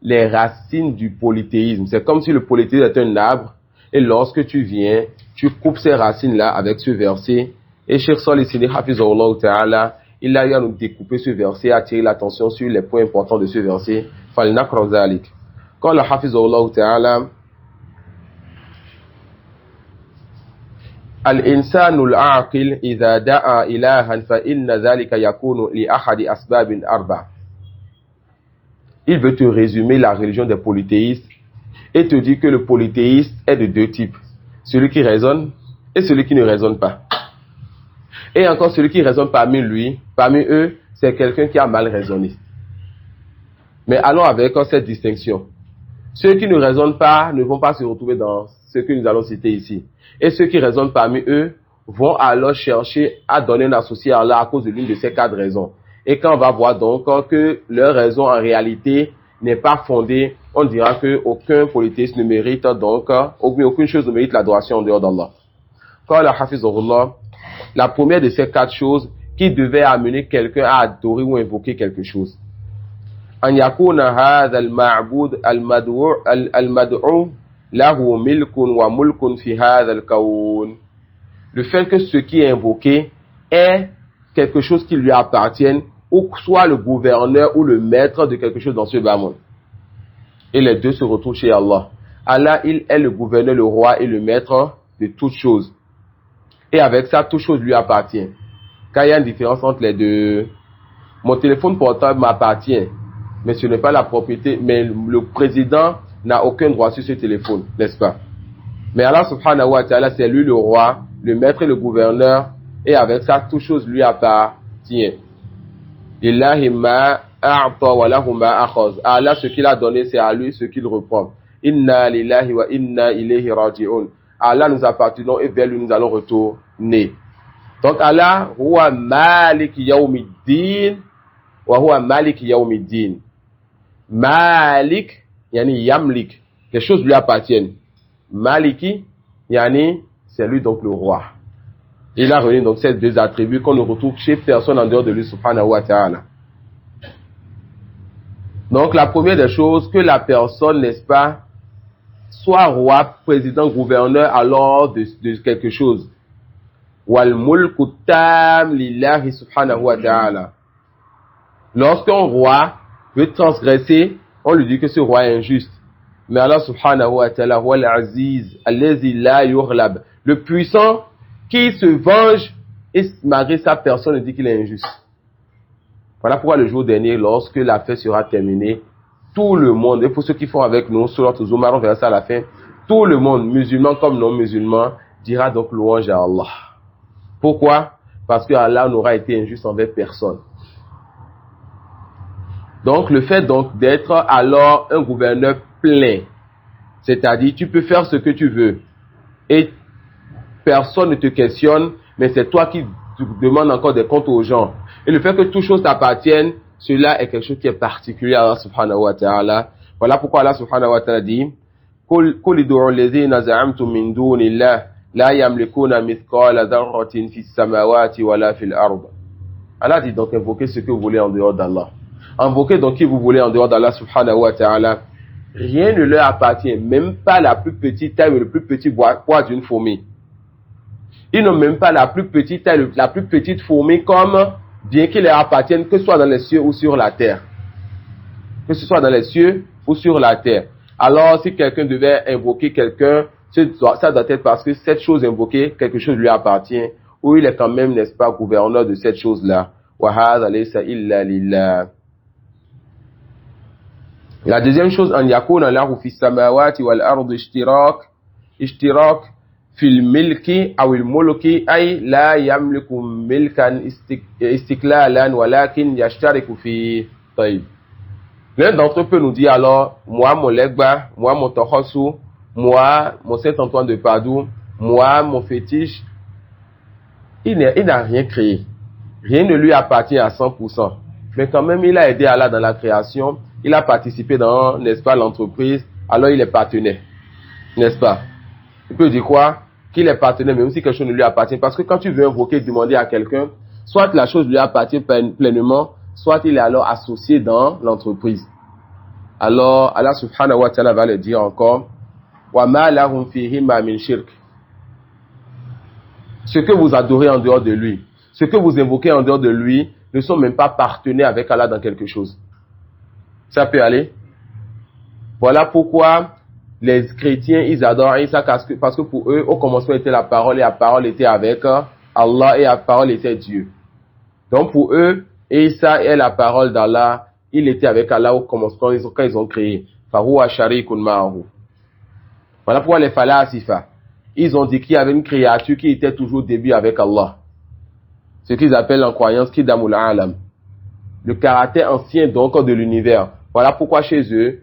les racines du polythéisme. C'est comme si le polythéisme était un arbre et lorsque tu viens, tu coupes ces racines-là avec ce verset. Et Cheikh Salih Sidi Hafizahullah Ta'ala, il a eu à nous découper ce verset, attirer l'attention sur les points importants de ce verset. فَلْنَقْرَ ذَلِكَ. Quand le Hafizahullah Ta'ala الإنسان العاقل إذا دعا إلها فإن ذلك يكون لأحد أسباب أربع. Il veut te résumer la religion des polythéistes et te dit que le polythéiste est de deux types. Celui qui raisonne et celui qui ne raisonne pas. Et encore celui qui raisonne parmi eux, c'est quelqu'un qui a mal raisonné. Mais allons avec cette distinction. Ceux qui ne raisonnent pas ne vont pas se retrouver dans ce que nous allons citer ici. Et ceux qui raisonnent parmi eux vont alors chercher à donner un associé à Allah à cause de l'une de ces quatre raisons. Et quand on va voir donc que leur raison en réalité n'est pas fondée, on dira qu'aucun polythéiste ne mérite donc, aucune chose ne mérite l'adoration en dehors d'Allah. Quand la Hafizahullah, la première de ces quatre choses qui devait amener quelqu'un à adorer ou invoquer quelque chose. أن يكون هذا المعبود المدعو له ملك وملك في هذا الكون. Le fait que ce qui est invoqué est quelque chose qui lui appartienne, ou soit le gouverneur ou le maître de quelque chose dans ce bas monde. Et les deux se retrouvent chez Allah. Allah, il est le gouverneur, le roi et le maître de toutes choses. Et avec ça, toute chose lui appartient. Quand il y a une différence entre les deux, mon téléphone portable m'appartient, mais ce n'est pas la propriété, mais le président n'a aucun droit sur ce téléphone, n'est-ce pas? Mais Allah subhanahu wa ta'ala, c'est lui le roi, le maître et le gouverneur, et avec ça, toute chose lui appartient. Lillahi ma a'ta wa lahu ma akhaz. Allah, ce qu'il a donné, c'est à lui ce qu'il reprend. Inna lillahi wa inna ilayhi raji'un. Allah, nous appartenons et vers lui nous allons retourner. Donc Allah, huwa malik yawmiddin wa huwa malik yawmiddin. Malik, yani yamlik, les choses lui appartiennent. Maliki, Yani, c'est lui donc le roi. Il a réuni donc ces deux attributs qu'on ne retrouve chez personne en dehors de lui, subhanahu wa ta'ala. Donc la première des choses, que la personne, n'est-ce pas, soit roi, président, gouverneur, alors de quelque chose. Wal mulku tam lillahi subhanahu wa ta'ala. Lorsqu'un roi veut transgresser, on lui dit que ce roi est injuste. Mais Allah subhanahu wa ta'ala, wal aziz, allazi la yughlab, le puissant qui se venge et malgré sa personne dit qu'il est injuste. Voilà pourquoi le jour dernier, lorsque la fête sera terminée, tout le monde, et pour ceux qui font avec nous, sur notre Zumar, on verra ça à la fin, tout le monde, musulman comme non musulman, dira donc louange à Allah. Pourquoi? Parce que Allah n'aura été injuste envers personne. Donc le fait donc d'être alors un gouverneur plein, c'est-à-dire tu peux faire ce que tu veux et personne ne te questionne, mais c'est toi qui demandes encore des comptes aux gens. Et le fait que toutes choses t'appartiennent, cela est quelque chose qui est particulier à Allah subhanahu wa ta'ala. Voilà pourquoi Allah subhanahu wa ta'ala dit قُلْ ادْعُوا الَّذِينَ زَعَمْتُم مِّن دُونِ اللَّهِ لَا يَمْلِكُونَ مِثْقَالَ ذَرَّةٍ فِي السَّمَاوَاتِ وَلَا فِي الْأَرْضِ. Allah dit donc invoquez ce que vous voulez en dehors d'Allah. Invoquez donc qui vous voulez en dehors d'Allah subhanahu wa ta'ala. Rien ne leur appartient, même pas la plus petite taille ou le plus petit poids d'une fourmi. Ils n'ont même pas la plus petite taille, la plus petite fourmi comme bien qu'il leur appartienne, que ce soit dans les cieux ou sur la terre. Que ce soit dans les cieux ou sur la terre. Alors, si quelqu'un devait invoquer quelqu'un, ça doit être parce que cette chose invoquée, quelque chose lui appartient, ou il est quand même, n'est-ce pas, gouverneur de cette chose-là. وَهَذَا لَيْسَ إِلَّا لِلَّهِ. La deuxième chose, أن يكون له في السماوات والأرض اشتراك في الملك أو الملك أي لا يملك ملكا استقلالا ولكن يشترك في طيب. L'un d'entre eux peut nous dire alors, moi mon Legba, moi mon Tohosu, moi mon Saint-Antoine de Padoue, moi mon fétiche, il n'a rien créé. Rien ne lui appartient à 100%. Mais quand même, il a aidé Allah dans la création, il a participé dans, n'est-ce pas, l'entreprise, alors il est partenaire. N'est-ce pas? Il peut dire quoi? Qu'il est partenaire, même si quelque chose ne lui appartient. Parce que quand tu veux invoquer, demander à quelqu'un, soit la chose lui appartient pleinement, soit il est alors associé dans l'entreprise. Alors, Allah subhanahu wa ta'ala va le dire encore, وَمَا لَهُمْ فِيهِمَا مِنْ شِرْكٍ. Ce que vous adorez en dehors de lui, ce que vous invoquez en dehors de lui, ne sont même pas partenaires avec Allah dans quelque chose. Ça peut aller? Voilà pourquoi les chrétiens, ils adorent Isa parce que pour eux, au commencement était la parole et la parole était avec Allah et la parole était Dieu. Donc pour eux, Isa est la parole d'Allah, il était avec Allah au commencement quand ils ont créé. Fahuwa sharikun ma'ahu. Voilà pourquoi les falasifa, ils ont dit qu'il y avait une créature qui était toujours au début avec Allah. Ce qu'ils appellent en croyance Kidamul Alam. Le caractère ancien donc de l'univers. Voilà pourquoi chez eux,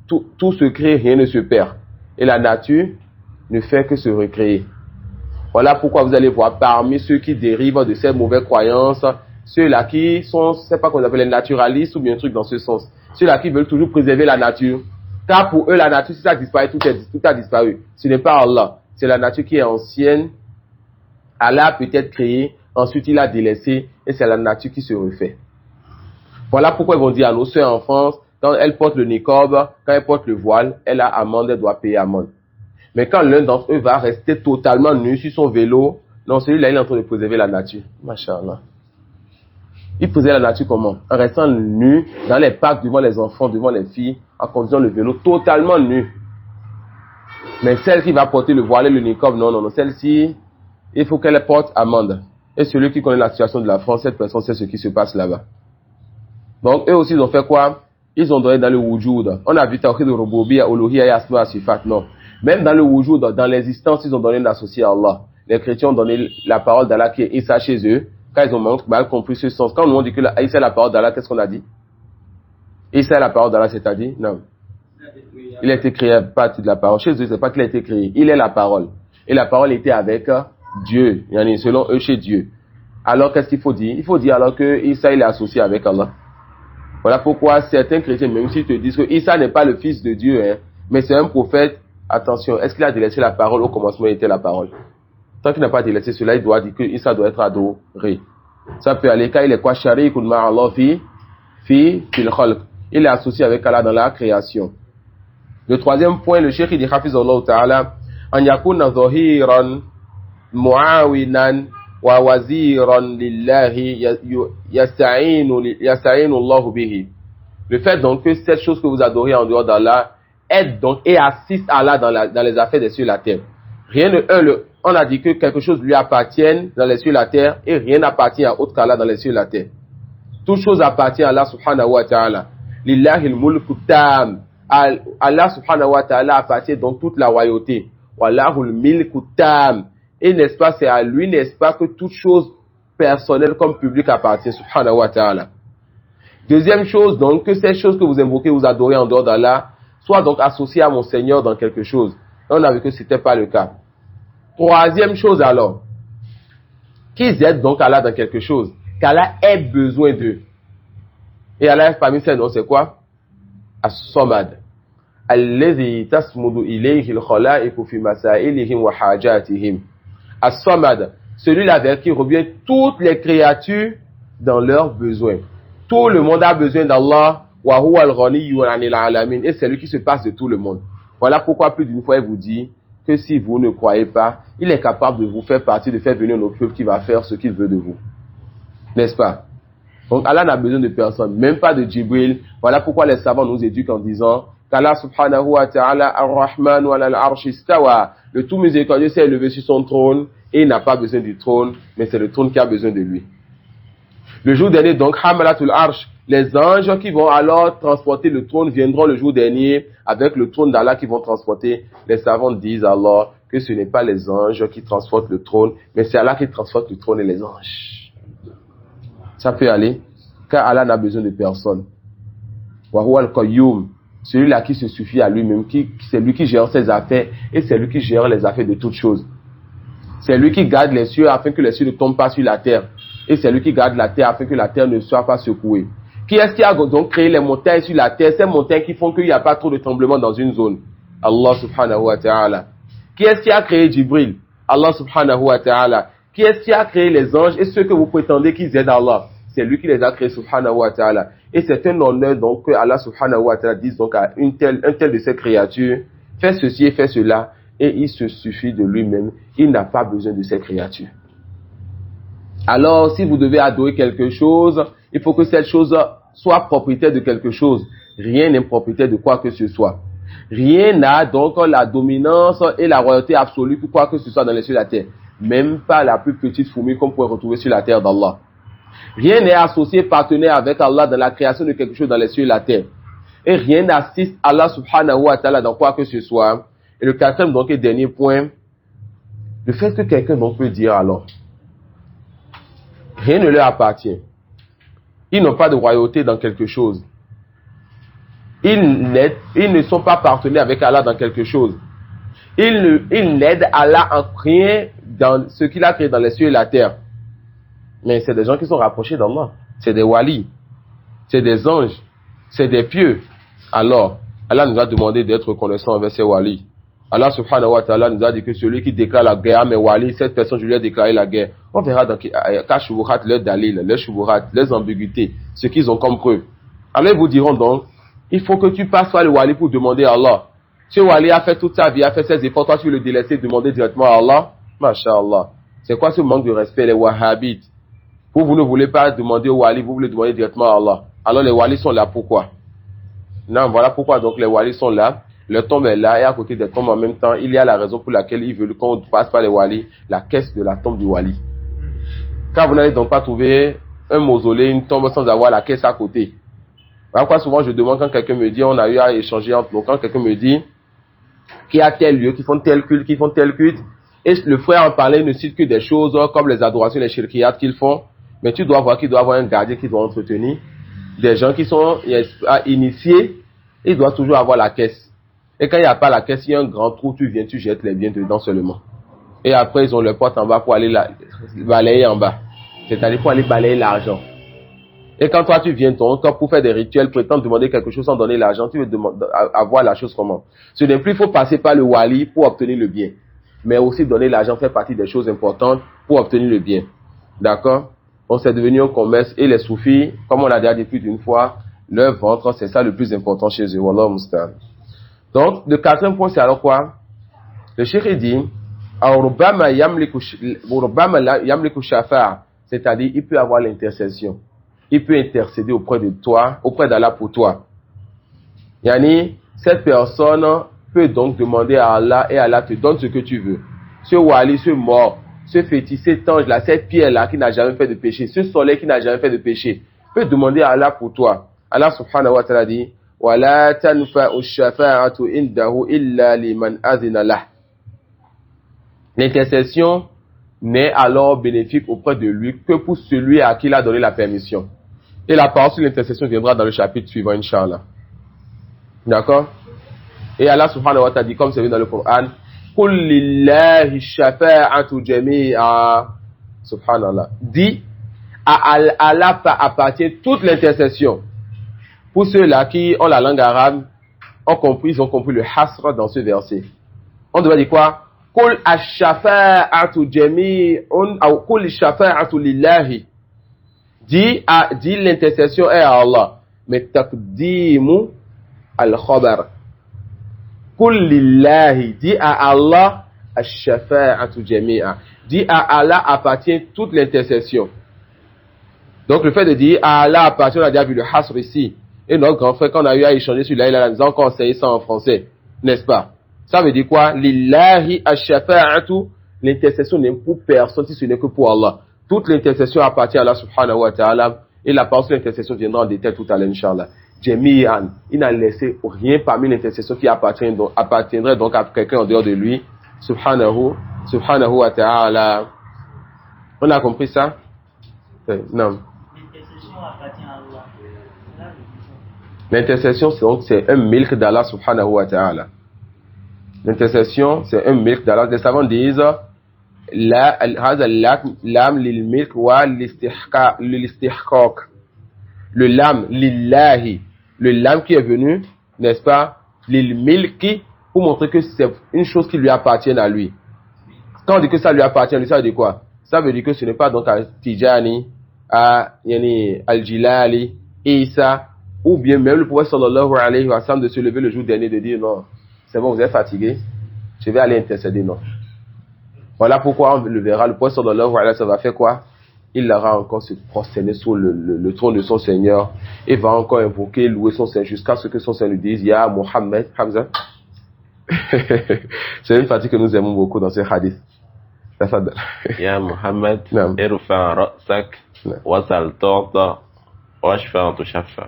tout se crée, rien ne se perd. Et la nature ne fait que se recréer. Voilà pourquoi vous allez voir parmi ceux qui dérivent de ces mauvaises croyances, ceux-là qui sont, c'est pas qu'on appelle les naturalistes ou bien un truc dans ce sens. Ceux-là qui veulent toujours préserver la nature. Car pour eux, la nature, si ça disparaît, tout a disparu. Ce n'est pas Allah. C'est la nature qui est ancienne. Allah a peut-être créé, ensuite il a délaissé, et c'est la nature qui se refait. Voilà pourquoi ils vont dire à nos sœurs en France, quand elles portent le niqab, quand elles portent le voile, elle a amende, elle doit payer amende. Mais quand l'un d'entre eux va rester totalement nu sur son vélo, non, celui-là, il est en train de préserver la nature. Masha'Allah. Il préserve la nature comment? En restant nu, dans les parcs, devant les enfants, devant les filles, en conduisant le vélo, totalement nu. Mais celle qui va porter le voile et le niqab, non, celle-ci, il faut qu'elle porte amende. Et celui qui connaît la situation de la France, cette personne sait ce qui se passe là-bas. Donc, eux aussi, ils ont fait quoi? Ils ont donné dans le wujud. On a vu Tawhid al-Rububiyya, Uluhiyya et Asma Sifat. Non. Même dans le wujud, dans l'existence, ils ont donné l'associé à Allah. Les chrétiens ont donné la parole d'Allah qui est Isa chez eux. Quand ils ont mal compris ce sens. Quand nous on dit que Isa est la parole d'Allah, qu'est-ce qu'on a dit? Isa est la parole d'Allah, c'est-à-dire? Non. Il a été créé à partir de la parole. Chez eux, c'est pas qu'il a été créé. Il est la parole. Et la parole était avec Dieu. Selon eux, chez Dieu. Alors, qu'est-ce qu'il faut dire? Il faut dire alors que Isa, il est associé avec Allah. Voilà pourquoi certains chrétiens, même s'ils te disent que Isa n'est pas le fils de Dieu, hein, mais c'est un prophète, attention, est-ce qu'il a délaissé la parole? Au commencement, il était la parole. Tant qu'il n'a pas délaissé cela, il doit dire que ça doit être adoré. Ça peut aller quand il est quoi? Sharikun ma'allah fil khalq. Il est associé avec Allah dans la création. Le troisième point, le cheikh il dit hafizallahu ta'ala, an yakuna zahiran muawinan wa waziran lillahi yasta'inu Allah bihi. Le fait donc que cette chose que vous adorez en dehors d'Allah aide donc et assiste Allah dans les affaires des cieux et la terre. On a dit que quelque chose lui appartient dans les cieux et la terre et rien n'appartient à autre qu'Allah dans les cieux et la terre. Toute chose appartient à Allah subhanahu wa ta'ala. Lillahi al-mulku tam. Allah subhanahu wa ta'ala appartient donc toute la royauté. Wallahu al-milku tam. Et n'est-ce pas, c'est à lui, n'est-ce pas, que toute chose personnelle comme publique appartient, subhanahu wa ta'ala. Deuxième chose, donc, que ces choses que vous invoquez, vous adorez en dehors d'Allah, soient donc associées à mon Seigneur dans quelque chose. Et on a vu que ce n'était pas le cas. Troisième chose alors, qu'ils aident donc Allah dans quelque chose, qu'Allah ait besoin d'eux. Et Allah, parmi ces noms, c'est quoi? As-Samad. Alladhi tasmudu ilayhi al-khalaiqu fi masailihim wa hajatihim. As-Samad, celui-là vers qui revient toutes les créatures dans leurs besoins. Tout le monde a besoin d'Allah, wa huwa al-ghaniyyu 'anil 'alamin, et c'est lui qui se passe de tout le monde. Voilà pourquoi plus d'une fois il vous dit que si vous ne croyez pas, il est capable de vous faire partie, de faire venir nos peuples qui va faire ce qu'il veut de vous. N'est-ce pas? Donc Allah n'a besoin de personne, même pas de Jibril. Voilà pourquoi les savants nous éduquent en disant qu'Allah subhanahu wa ta'ala ar-Rahman wa al-Arsh istawa. Le tout miséricordieux s'est élevé sur son trône et il n'a pas besoin du trône, mais c'est le trône qui a besoin de lui. Le jour dernier, donc, Hamalatul Arsh, les anges qui vont alors transporter le trône viendront le jour dernier avec le trône d'Allah qui vont transporter. Les savants disent alors que ce n'est pas les anges qui transportent le trône, mais c'est Allah qui transporte le trône et les anges. Ça peut aller, car Allah n'a besoin de personne. Wa huwa al-Qayyum, celui-là qui se suffit à lui-même, c'est lui qui gère ses affaires et c'est lui qui gère les affaires de toutes choses. C'est lui qui garde les cieux afin que les cieux ne tombent pas sur la terre. Et c'est lui qui garde la terre afin que la terre ne soit pas secouée. Qui est-ce qui a donc créé les montagnes sur la terre? Ces montagnes qui font qu'il n'y a pas trop de tremblements dans une zone. Allah subhanahu wa ta'ala. Qui est-ce qui a créé Jibril? Allah subhanahu wa ta'ala. Qui est-ce qui a créé les anges et ceux que vous prétendez qu'ils aident Allah? C'est lui qui les a créés subhanahu wa ta'ala. Et c'est un honneur donc que Allah subhanahu wa ta'ala dise donc à un tel de ces créatures, fais ceci et fais cela, et il se suffit de lui-même. Il n'a pas besoin de ces créatures. Alors, si vous devez adorer quelque chose, il faut que cette chose soit propriétaire de quelque chose. Rien n'est propriétaire de quoi que ce soit. Rien n'a donc la dominance et la royauté absolue pour quoi que ce soit dans les cieux et la terre. Même pas la plus petite fourmi qu'on pourrait retrouver sur la terre d'Allah. Rien n'est associé partenaire avec Allah dans la création de quelque chose dans les cieux et la terre. Et rien n'assiste Allah subhanahu wa ta'ala dans quoi que ce soit. Et le quatrième donc et dernier point, le fait que quelqu'un donc peut dire alors, rien ne leur appartient. Ils n'ont pas de royauté dans quelque chose. Ils ne sont pas partenaires avec Allah dans quelque chose. Ils n'aident Allah en rien dans ce qu'il a créé dans les cieux et la terre. Mais c'est des gens qui sont rapprochés d'Allah. C'est des walis. C'est des anges. C'est des pieux. Alors, Allah nous a demandé d'être reconnaissants envers ces walis. Allah subhanahu wa ta'ala nous a dit que celui qui déclare la guerre à mes walis, cette personne, je lui ai déclaré la guerre. On verra dans Kashubuhat, leurs dalil, leurs shubuhat, leurs ambiguïtés, ce qu'ils ont comme preuve. Alors ils vous diront donc, il faut que tu passes par le wali pour demander à Allah. Ce wali a fait toute sa vie, a fait ses efforts, toi tu veux le délaisser, demander directement à Allah. Masha'Allah. C'est quoi ce manque de respect, les wahhabites? Vous ne voulez pas demander au wali, vous voulez demander directement à Allah. Alors les walis sont là, pourquoi? Non, voilà pourquoi donc les walis sont là. Le tombe est là et à côté des tombes en même temps, il y a la raison pour laquelle ils veulent qu'on passe par les walis, la caisse de la tombe du wali. Car vous n'allez donc pas trouver un mausolée, une tombe sans avoir la caisse à côté. Voilà pourquoi souvent je demande quand quelqu'un me dit, on a eu à échanger entre nous, quand quelqu'un me dit qu'il y a tel lieu, qui font tel culte, et le frère en parlait ne cite que des choses comme les adorations, les shirkiyat qu'ils font, mais tu dois voir qu'il doit avoir un gardien qui doit entretenir, des gens qui sont initiés, ils doivent toujours avoir la caisse. Et quand il n'y a pas la caisse, il y a un grand trou, tu viens, tu jettes les biens dedans seulement. Et après, ils ont le porte en bas pour aller balayer en bas. C'est-à-dire pour aller balayer l'argent. Et quand toi tu viens ton temps pour faire des rituels, prétendre demander quelque chose sans donner l'argent, tu veux avoir la chose comment? Ce n'est plus il faut passer par le wali pour obtenir le bien. Mais aussi donner l'argent fait partie des choses importantes pour obtenir le bien. D'accord? On s'est devenu un commerce et les soufis, comme on l'a déjà dit plus d'une fois, leur ventre, c'est ça le plus important chez eux. Wallah Mustan. Donc, le quatrième point, c'est alors quoi? Le cheikh dit, c'est-à-dire, il peut avoir l'intercession. Il peut intercéder auprès de toi, auprès d'Allah pour toi. Yani, cette personne peut donc demander à Allah et Allah te donne ce que tu veux. Ce wali, ce mort, ce fétiche, cet ange-là, cette pierre-là qui n'a jamais fait de péché, ce soleil qui n'a jamais fait de péché, peut demander à Allah pour toi. Allah subhanahu wa ta'ala dit, وَلَا تَنْفَعُ الشَّفَاعَةُ إِنْدَهُ إِلَّا لِمَنْ أَذِنَ لَهُ. L'intercession n'est alors bénéfique auprès de lui que pour celui à qui il a donné la permission. Et la parole sur l'intercession viendra dans le chapitre suivant, Inch'Allah. D'accord? Et Allah subhanahu wa ta'ala dit, comme c'est vu dans le Coran, قُلْ لِلَّهِ الشَّفَاعَةُ جَمِيعًا. Subhanallah. Dit, à Allah appartient toute l'intercession. Pour ceux-là qui ont la langue arabe, ils ont compris le hasra dans ce verset. On devrait dire quoi? قُلْ الشَّفَاعَةُ جَمِيعًا ou قُلْ الشَّفَاعَةُ لِلَّهِ. Dit l'intercession est à Allah. Mais taqdimu al-khabar. Qul lillahi. Dit à Allah ash-shafa'atu jami'a. Dit à Allah appartient toute l'intercession. Donc le fait de dire à Allah appartient, on a déjà vu le hasr ici. Et notre grand frère, quand on a eu à échanger sur la ilaha, nous avons encore enseigné ça en français. N'est-ce pas? Ça veut dire quoi? Lillahi ash-shafa'atu. L'intercession n'est pour personne si ce n'est que pour Allah. Toute l'intercession appartient à Allah subhanahu wa ta'ala. Et la parole de l'intercession viendra en détail tout à l'heure, Inch'Allah. Jami'an. Il n'a laissé rien parmi l'intercession qui appartiendrait donc à quelqu'un en dehors de lui. Subhanahu wa ta'ala. On a compris ça? Non. L'intercession appartient à Allah. L'intercession, c'est un milk d'Allah subhanahu wa ta'ala. L'intercession, c'est un milk d'Allah. Les savants disent, هذا اللام للملك والاستحقاق. Le lam lillahi, le lam qui est venu, n'est-ce pas, lil milki, pour montrer que c'est une chose qui lui appartient à lui. Quand on dit que ça lui appartient à lui, ça veut dire quoi? Ça veut dire que ce n'est pas donc à Tijani, à Al-Jilali, Isa, ou bien même le prophète sallallahu alayhi wa sallam de se lever le jour dernier de dire non, c'est bon, vous êtes fatigué, je vais aller intercéder, non. Voilà pourquoi on le verra, le prophète sallallahu alayhi wa sallam va faire quoi? Il ira encore se prosterner sur le trône de son Seigneur et va encore invoquer, louer son Seigneur jusqu'à ce que son Seigneur lui dise, Ya Muhammad, Hamza. C'est une partie que nous aimons beaucoup dans ce hadith. Ya Muhammad, Naam. irfa ra'sak, wasal tu'ta, washfa tushaffa.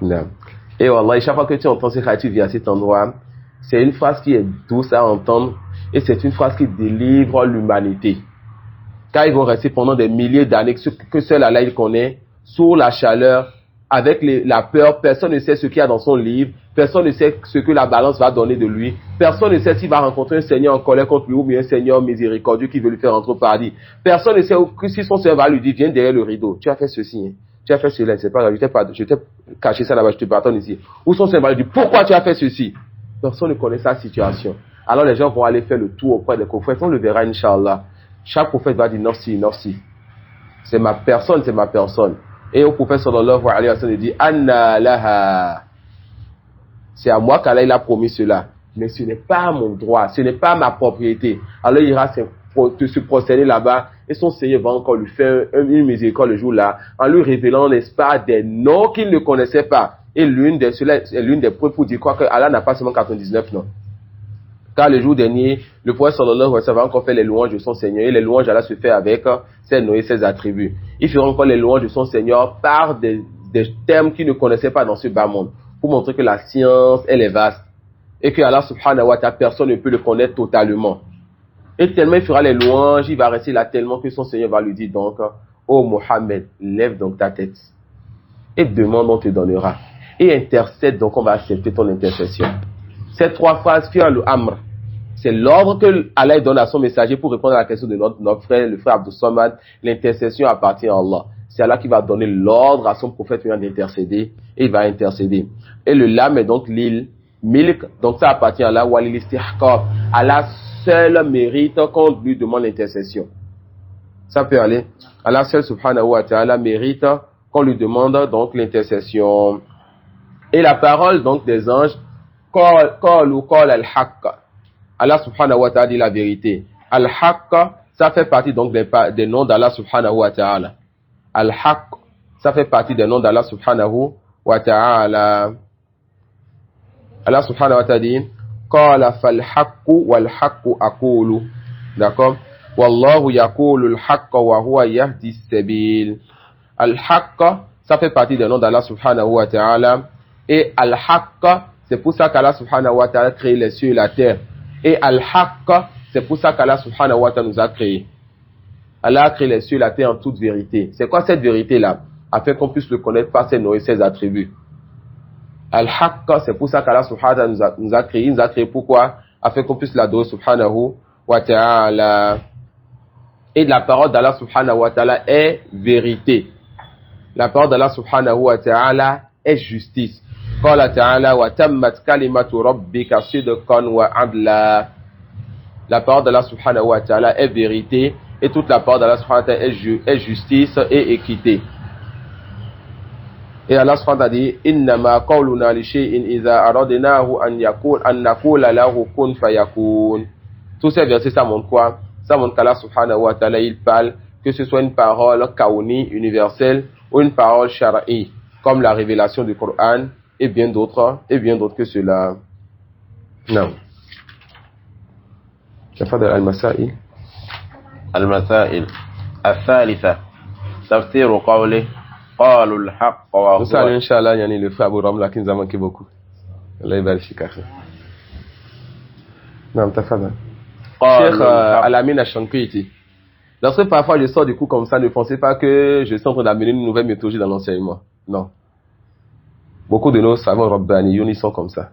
Et wallah, chaque fois que tu entends ce hadith, tu viens à cet endroit, c'est une phrase qui est douce à entendre et c'est une phrase qui délivre l'humanité. Car ils vont rester pendant des milliers d'années que seul Allah il connaît, sous la chaleur, avec la peur. Personne ne sait ce qu'il y a dans son livre. Personne ne sait ce que la balance va donner de lui. Personne ne sait s'il va rencontrer un Seigneur en colère contre lui ou bien un Seigneur miséricordieux qui veut lui faire entrer au paradis. Personne ne sait que si son Seigneur va lui dire, viens derrière le rideau. Tu as fait ceci, hein. Tu as fait cela, c'est pas grave, je t'ai caché ça là-bas, je te pardonne ici. Ou son Seigneur va lui dire, pourquoi tu as fait ceci? Personne ne connaît sa situation. Alors les gens vont aller faire le tour auprès des prophètes. On le verra, Inch'Allah. Chaque prophète va dire Nafsi, Nafsi. C'est ma personne, c'est ma personne. Et au prophète sallallahu alayhi wa sallam, il dit Anna laha. C'est à moi qu'Allah il a promis cela. Mais ce n'est pas mon droit, ce n'est pas ma propriété. Alors il ira se prosterner là-bas et son Seigneur va encore lui faire une miséricorde le jour-là en lui révélant, n'est-ce pas, des noms qu'il ne connaissait pas. Et l'une des preuves pour dire quoi que Allah n'a pas seulement 99 noms. Car le jour dernier, le prophète sallallahu alayhi wa sallam va encore faire les louanges de son Seigneur. Et les louanges, Allah se fait avec ses noms et ses attributs. Il fera encore les louanges de son Seigneur par des termes qu'il ne connaissait pas dans ce bas monde. Pour montrer que la science, elle est vaste. Et que Allah subhanahu wa ta'ala, personne ne peut le connaître totalement. Et tellement il fera les louanges, il va rester là tellement que son Seigneur va lui dire donc, oh Mohammed, lève donc ta tête. Et demande, on te donnera. Et intercède, donc on va accepter ton intercession. Ces trois phrases, fi'l amr, c'est l'ordre que Allah donne à son messager pour répondre à la question de notre frère, le frère Abdou Samad. L'intercession appartient à Allah. c'est Allah qui va donner l'ordre à son prophète d'intercéder, et il va intercéder. Et le lam est donc l'île milk, donc ça appartient à Allah, walil istihqaq. Allah seul mérite qu'on lui demande l'intercession. Ça peut aller. Allah seul subhanahu wa ta'ala mérite qu'on lui demande donc l'intercession. Et la parole donc des anges, qal al-haqq. Allah subhanahu wa ta'ala dit la vérité. Al-haqq, ça fait partie donc des noms d'Allah subhanahu wa ta'ala. Al-haqq, ça fait partie des noms d'Allah subhanahu wa ta'ala. Allah subhanahu wa ta'ala dit qala fal-haqqu wal-haqqu aqulu. D'accord? Wallahu yaqulu al-haqqa wa huwa yahdi as-sabil. Al-haqq, ça fait partie des noms d'Allah subhanahu wa ta'ala. Et al-haqq, c'est pour ça qu'Allah subhanahu wa ta'ala a créé les cieux et la terre. Et al-haqq, c'est pour ça qu'Allah subhanahu wa ta'ala nous a créés. Allah a créé les cieux et la terre en toute vérité. C'est quoi cette vérité-là? Afin qu'on puisse le connaître par ses noms et ses attributs. Al-haqq, c'est pour ça qu'Allah subhanahu wa ta'ala nous a créés. Il nous a créés pourquoi? Afin qu'on puisse l'adorer subhanahu wa ta'ala. Et la parole d'Allah subhanahu wa ta'ala est vérité. La parole d'Allah subhanahu wa ta'ala est justice. Qala ta'ala wa tammat kalimatu rabbika sidqan wa adla. La parole d'Allah subhanahu wa ta'ala est vérité et toute la parole d'Allah subhanahu wa ta'ala est justice et équité. Et Allah subhanahu wa ta'ala dit innama qawluna li shay'in idha aradnahu an naqula lahu kun fayakun. Tous ces versets ça montre quoi? Ça montre qu'Allah subhanahu wa ta'ala il parle, que ce soit une parole kaouni universelle ou une parole shara'i comme la révélation du Coran et bien d'autres que cela. Non. تفضل المسائل. المسائل الثالثة تفسير قوله قالوا الحق وهو. Nous allons Inch'Allah, yani le frère Abou Ramla qui nous a manqué beaucoup. Allah يبارك فيك أخي. نعم تفضل. Cheikh Al-Amin Ash-Shankiti. Lorsque parfois je sors du coup comme ça, ne pensez pas que je suis en train d'amener une nouvelle méthodologie dans l'enseignement. Non. Beaucoup de nos savants Rabbaniyoun, ils sont comme ça.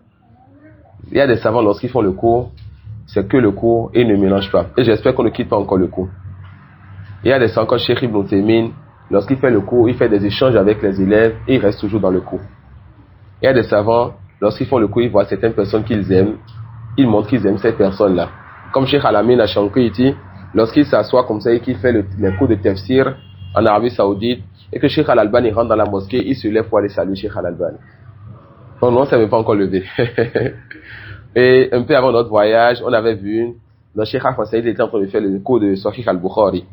Il y a des savants, lorsqu'ils font le cours, c'est que le cours et ils ne mélangent pas. Et j'espère qu'on ne quitte pas encore le cours. Il y a des savants comme Cheikh Ibn Taymin, lorsqu'il fait le cours, il fait des échanges avec les élèves et il reste toujours dans le cours. Il y a des savants, lorsqu'ils font le cours, ils voient certaines personnes qu'ils aiment, ils montrent qu'ils aiment ces personnes-là. Comme Cheikh Al-Amin Ash-Shankiti, lorsqu'il s'assoit comme ça et qu'il fait les cours de tafsir en Arabie Saoudite, et que Cheikh Al-Albani rentre dans la mosquée, il se lève pour aller saluer Cheikh Al-Albani. Non, non, ça ne veut pas encore lever. Et un peu avant notre voyage, on avait vu, le Cheikh Al-Fasaïd était en train de faire le cours de Sahih Al-Bukhari.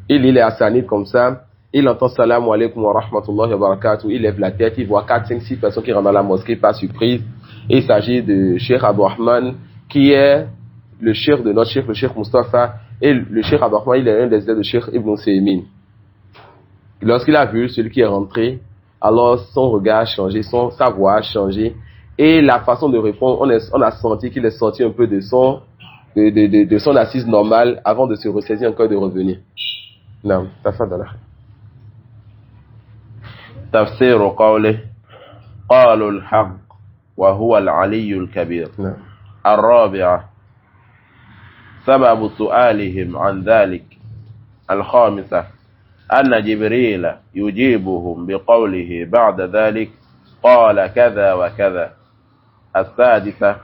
Il lit les Hassanid comme ça, il entend Salam alaikum wa rahmatullahi wa barakatuh, il lève la tête, il voit 4, 5, 6 personnes qui rentrent dans la mosquée par surprise. Et il s'agit de Cheikh Abdourahman, qui est le cheikh de notre cheikh, le cheikh Mustafa, et le cheikh Abdourahman, il est un des élèves de Cheikh Ibn Taymin. Lorsqu'il a vu celui qui est rentré, alors son regard a changé, sa voix a changé, et la façon de répondre, on a senti qu'il est sorti un peu de son assise normale avant de se ressaisir encore de revenir. Non, tafadala. تفسير قوله قالوا الحق وهو العلي الكبير. نعم. الرابعة سبب سؤالهم عن ذلك. الخامسة أن جبريل يجيبهم بقوله بعد ذلك قال كذا وكذا. السادسة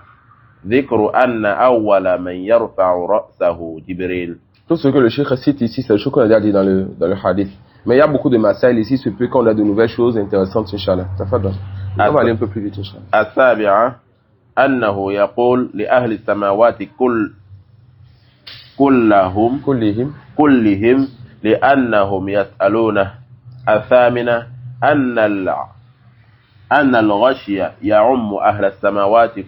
ذكر أن أول من يرفع رأسه جبريل. Tout ce que le cheikh cite ici, c'est le chose qu'on a déjà dit dans le hadith. Mais il y a beaucoup de masail ici, c'est peut qu'on a de nouvelles choses intéressantes, Inch'Allah. Tafadal. On va aller un peu plus vite, Inch'Allah. السابعة أنه يقول لأهل السماوات كلهم لأنهم يسألونه. الثامنة أن الغشي يعم أهل السماوات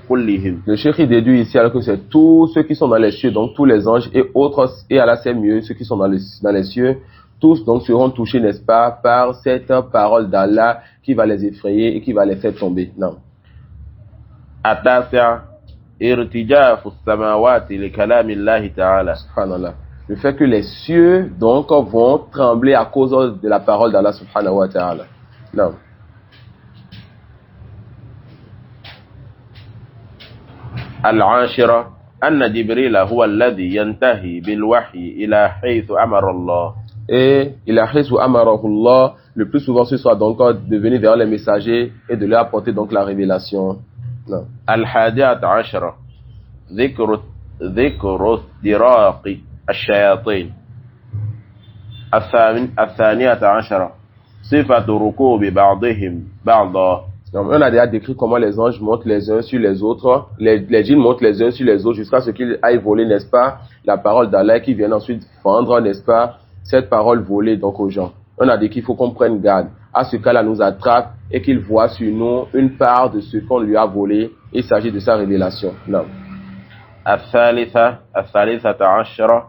كلهم. Le cheikh il déduit ici alors que c'est tous ceux qui sont dans les cieux, donc tous les anges et autres, et Allah c'est mieux, ceux qui sont dans les cieux, tous donc seront touchés, n'est-ce pas, par cette parole d'Allah qui va les effrayer et qui va les faire tomber. Non. التاسع ارتجاف السماوات لكلام الله تعالى. Subhanallah. Le fait que les cieux donc vont trembler à cause de la parole d'Allah subhanahu wa ta'ala. Non. العاشرة أن جبريل هو الذي ينتهي بالوحي إلى حيث أمر الله. Et il a hisu amarahullah, le plus souvent ce soit donc de venir vers les messagers et de leur apporter donc la révélation. Non. الحادية عشرة ذكر استراق الشياطين. الثانية عشرة صفة ركوب بعضهم بعضا. Donc, on a déjà décrit comment les anges montent les uns sur les autres, les djinns montent les uns sur les autres jusqu'à ce qu'ils aillent voler, n'est-ce pas, la parole d'Allah qui vient ensuite vendre, n'est-ce pas, cette parole volée donc aux gens. On a dit qu'il faut qu'on prenne garde à ce qu'Allah nous attrape et qu'il voit sur nous une part de ce qu'on lui a volé. Il s'agit de sa révélation. Non. الثالثة عشرة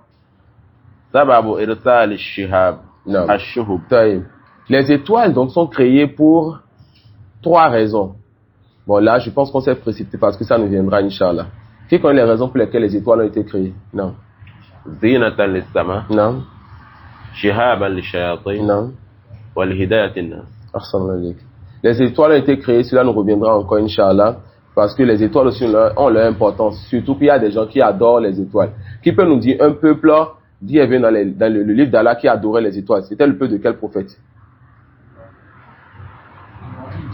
سبب إرسال الشهاب Non. الشهب. Les étoiles donc sont créées pour 3 raisons. Bon là, je pense qu'on s'est précipité parce que ça nous viendra, Inch'Allah. Qui connaît les raisons pour lesquelles les étoiles ont été créées? Non. زينة للسماء. Non. شهابا للشياطين. Non. والهداية الناس. Les étoiles ont été créées, cela nous reviendra encore, Inch'Allah, parce que les étoiles aussi ont leur importance. Surtout qu'il y a des gens qui adorent les étoiles. Qui peut nous dire un peuple, dit dans le livre d'Allah, qui adorait les étoiles? C'était le peuple de quel prophète?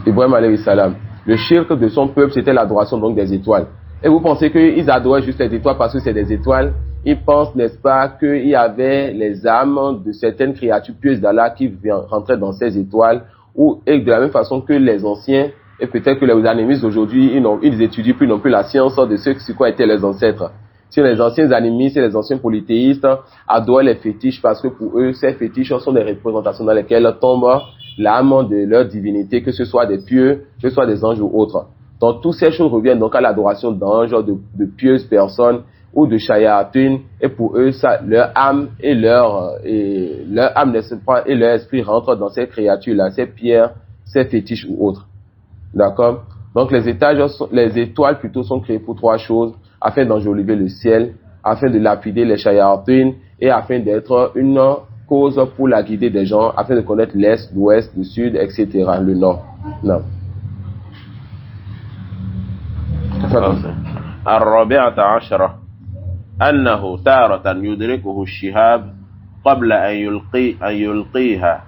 Ibrahim alayhi salam. Le shirk de son peuple, c'était l'adoration donc des étoiles. Et vous pensez qu'ils adoraient juste les étoiles parce que c'est des étoiles? Ils pensent, n'est-ce pas, qu'il y avait les âmes de certaines créatures pieuses d'Allah qui rentraient dans ces étoiles, et de la même façon que les anciens, et peut-être que les animistes d'aujourd'hui, ils étudient plus non plus la science de ceux qui quoi étaient les ancêtres. Si les anciens animistes et les anciens polythéistes adoraient les fétiches parce que pour eux, ces fétiches sont des représentations dans lesquelles tombe l'âme de leur divinité, que ce soit des pieux, que ce soit des anges ou autres. Donc, toutes ces choses reviennent donc à l'adoration d'anges, de pieuses personnes ou de shayatin, et pour eux, ça, leur âme et leur âme, n'est-ce pas, et leur esprit rentrent dans ces créatures-là, ces pierres, ces fétiches ou autres. D'accord? Donc, les étoiles plutôt sont créées pour 3 choses, afin d'enjoliver le ciel, afin de lapider les shayatin, et afin d'être une cause pour la guider des gens, afin de connaître l'est, l'ouest, le sud, etc., le nord. Non. الرابعة عشرة أنه تارة يدركه الشهاب قبل أن يلقيها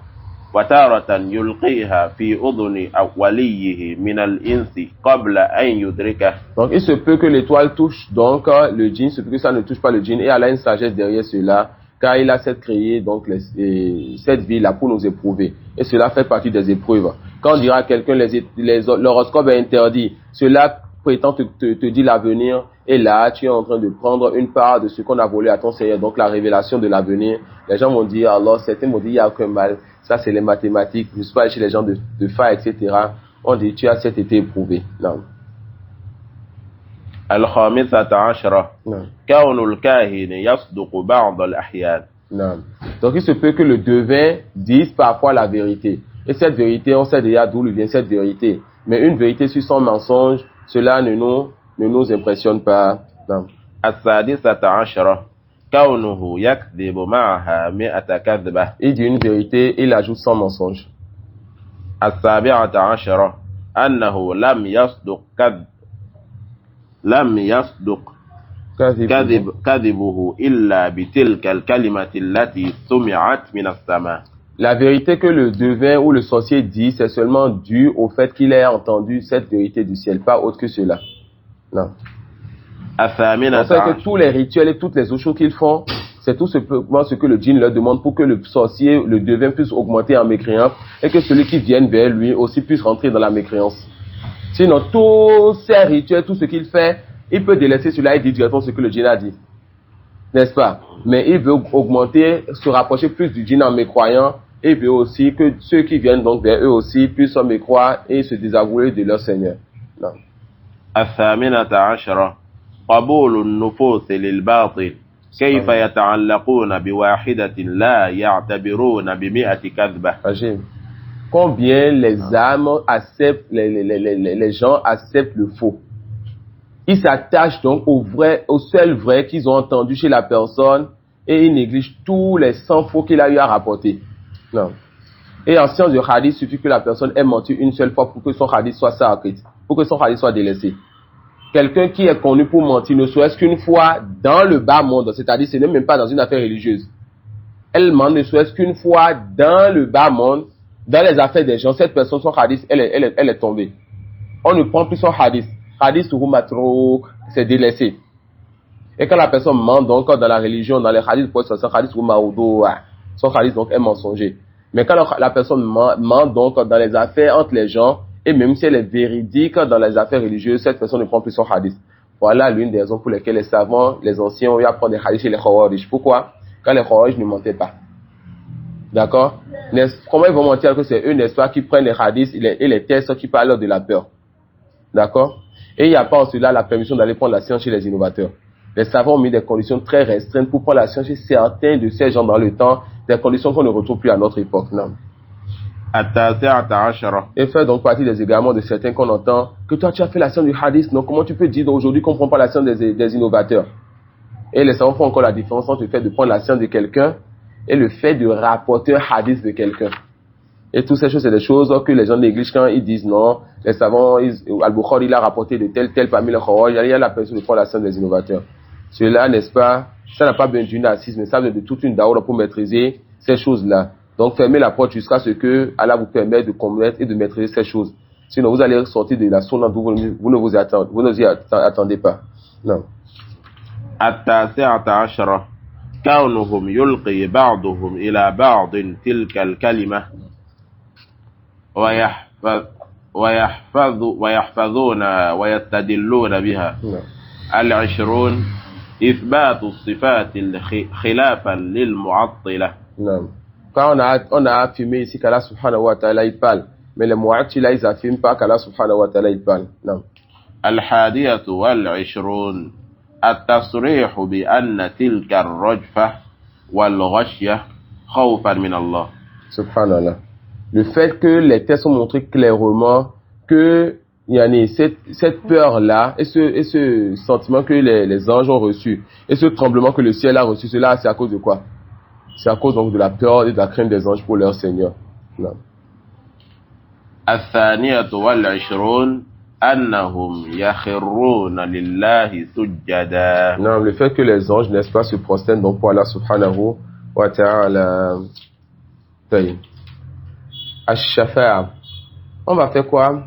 وتارة يلقيها في أذن وليه من الإنس قبل أن يدركه. Donc il se peut que l'étoile touche donc le djinn, se peut que ça ne touche pas le djinn, et Allah a une sagesse derrière cela, car il a créé donc cette vie là pour nous éprouver, et cela fait partie des épreuves. Quand on dira à quelqu'un l'horoscope est interdit, cela prétend te dire l'avenir, et là tu es en train de prendre une part de ce qu'on a volé à ton Seigneur, donc la révélation de l'avenir. Les gens vont dire alors, certains vont dire il n'y a aucun mal, ça c'est les mathématiques, je ne suis pas chez les gens de fa, etc. On dit tu as cet été éprouvé. Non. الخامسة عشرة كون الكاهن يصدق بعض الأحيان. Non. Donc il se peut que le devin dise parfois la vérité, et cette vérité on sait déjà d'où vient cette vérité, mais une vérité sur son mensonge, cela ne nous impressionne pas. Non. السادسة عشرة كونه يكذب معها 100 كذبة. Il dit une vérité, il ajoute 100 mensonges. السابعة عشرة أنه لم يصدق كذبه إلا بتلك الكلمة التي سمعت من السماء. La vérité que le devin ou le sorcier dit, c'est seulement dû au fait qu'il ait entendu cette vérité du ciel, pas autre que cela. Non. On sait que tous les rituels et toutes les autres choses qu'ils font, c'est tout ce que le djinn leur demande pour que le sorcier, le devin puisse augmenter en mécréance, et que celui qui vient vers lui aussi puisse rentrer dans la mécréance. Sinon, tous ces rituels, tout ce qu'il fait, il peut délaisser cela et dire directement ce que le djinn a dit. N'est-ce pas? Mais il veut augmenter, se rapprocher plus du djinn en mécroyant, et il veut aussi que ceux qui viennent donc vers eux aussi puissent mécroire et se désavouer de leur Seigneur. Non. الثامنة عشرة قبول النفوس للباطل كيف يتعلقون بواحدة لا يعتبرون ب100 كذبة. Combien les âmes acceptent, les gens acceptent le faux. Ils s'attachent donc au seul vrai qu'ils ont entendu chez la personne, et ils négligent tous les 100 faux qu'il a eu à rapporter. Non. Et en science de hadith, il suffit que la personne ait menti une seule fois pour que son hadith soit sacré, pour que son hadith soit délaissé. Quelqu'un qui est connu pour mentir ne serait-ce qu'une fois dans le bas monde, c'est-à-dire ce n'est même pas dans une affaire religieuse. elle ment ne serait-ce qu'une fois dans le bas monde, dans les affaires des gens, cette personne, son hadith, elle est tombée. On ne prend plus son hadith. Hadith ou matrouk, c'est délaissé. Et quand la personne ment donc dans la religion, dans les hadiths, son hadith ou maoudou, son hadith donc est mensonger. Mais quand la personne ment donc dans les affaires entre les gens, et même si elle est véridique dans les affaires religieuses, cette personne ne prend plus son hadith. Voilà l'une des raisons pour lesquelles les savants, les anciens, ont eu à prendre des hadiths chez les Khawarij. Pourquoi? Quand les Khawarij ne mentaient pas. D'accord? Comment ils vont mentir que c'est eux, n'est-ce pas, qui prennent les hadiths et les textes qui parlent de la peur? D'accord? Et il n'y a pas en cela la permission d'aller prendre la science chez les innovateurs. Les savants ont mis des conditions très restreintes pour prendre la science chez certains de ces gens dans le temps, des conditions qu'on ne retrouve plus à notre époque. Non. Et fait donc partie des égarements de certains qu'on entend que toi tu as fait la science du hadith, donc comment tu peux dire aujourd'hui qu'on ne prend pas la science des innovateurs? Et les savants font encore la différence entre le fait de prendre la science de quelqu'un et le fait de rapporter un hadith de quelqu'un. Et toutes ces choses, c'est des choses que les gens négligent quand ils disent non. Les savants, Al-Bukhari, il a rapporté de tel parmi les Khawarij, il y a la personne de prendre la science des innovateurs. Cela, n'est-ce pas, ça n'a pas besoin d'une assise, mais ça veut de toute une daoura pour maîtriser ces choses-là. Donc, fermez la porte jusqu'à ce que Allah vous permette de connaître et de maîtriser ces choses. Sinon, vous allez sortir de la sunna d'où vous ne vous attendez pas. Non. التاسعة عشرة كونهم يلقي بعضهم إلى بعض تلك الكلمة ويحفظون ويستدلون بها. العشرون إثبات الصفات خلافا للمعطلة. Non. Quand on a affirmé ici qu'Allah subhanahu wa ta'ala il parle, mais les mu'attila ils affirment pas qu'Allah subhanahu wa ta'ala il parle. Non. الحادية والعشرون التصريح بأن تلك الرجفة والغشية خوفا من الله. Subhanallah. Le fait que les textes ont montré clairement que cette peur-là et ce sentiment que les anges ont reçu et ce tremblement que le ciel a reçu, cela c'est à cause de quoi? C'est à cause donc de la peur et de la crainte des anges pour leur Seigneur. Non. الثانية والعشرون أنهم يخرون لله سجدا. Non, le fait que les anges, n'est-ce pas, se prosternent donc pour Allah subhanahu wa ta'ala. Ash-shafa'a. On va faire quoi?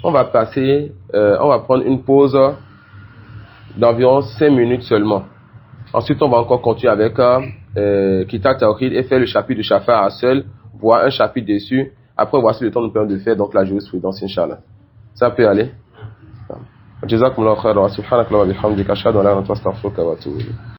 On va passer, on va prendre une pause d'environ 5 minutes seulement. Ensuite, on va encore continuer avec Kitab Tawhid et faire le chapitre de Shafa'a seul, voir un chapitre dessus. Après, voici le temps nous permet de faire donc la jurisprudence, Inch'Allah. Ça peut aller. Jazakumullahu khairan wa subhanaka wa bihamdika ashhadu an la ilaha illa anta astaghfiruka wa atubu ilayk.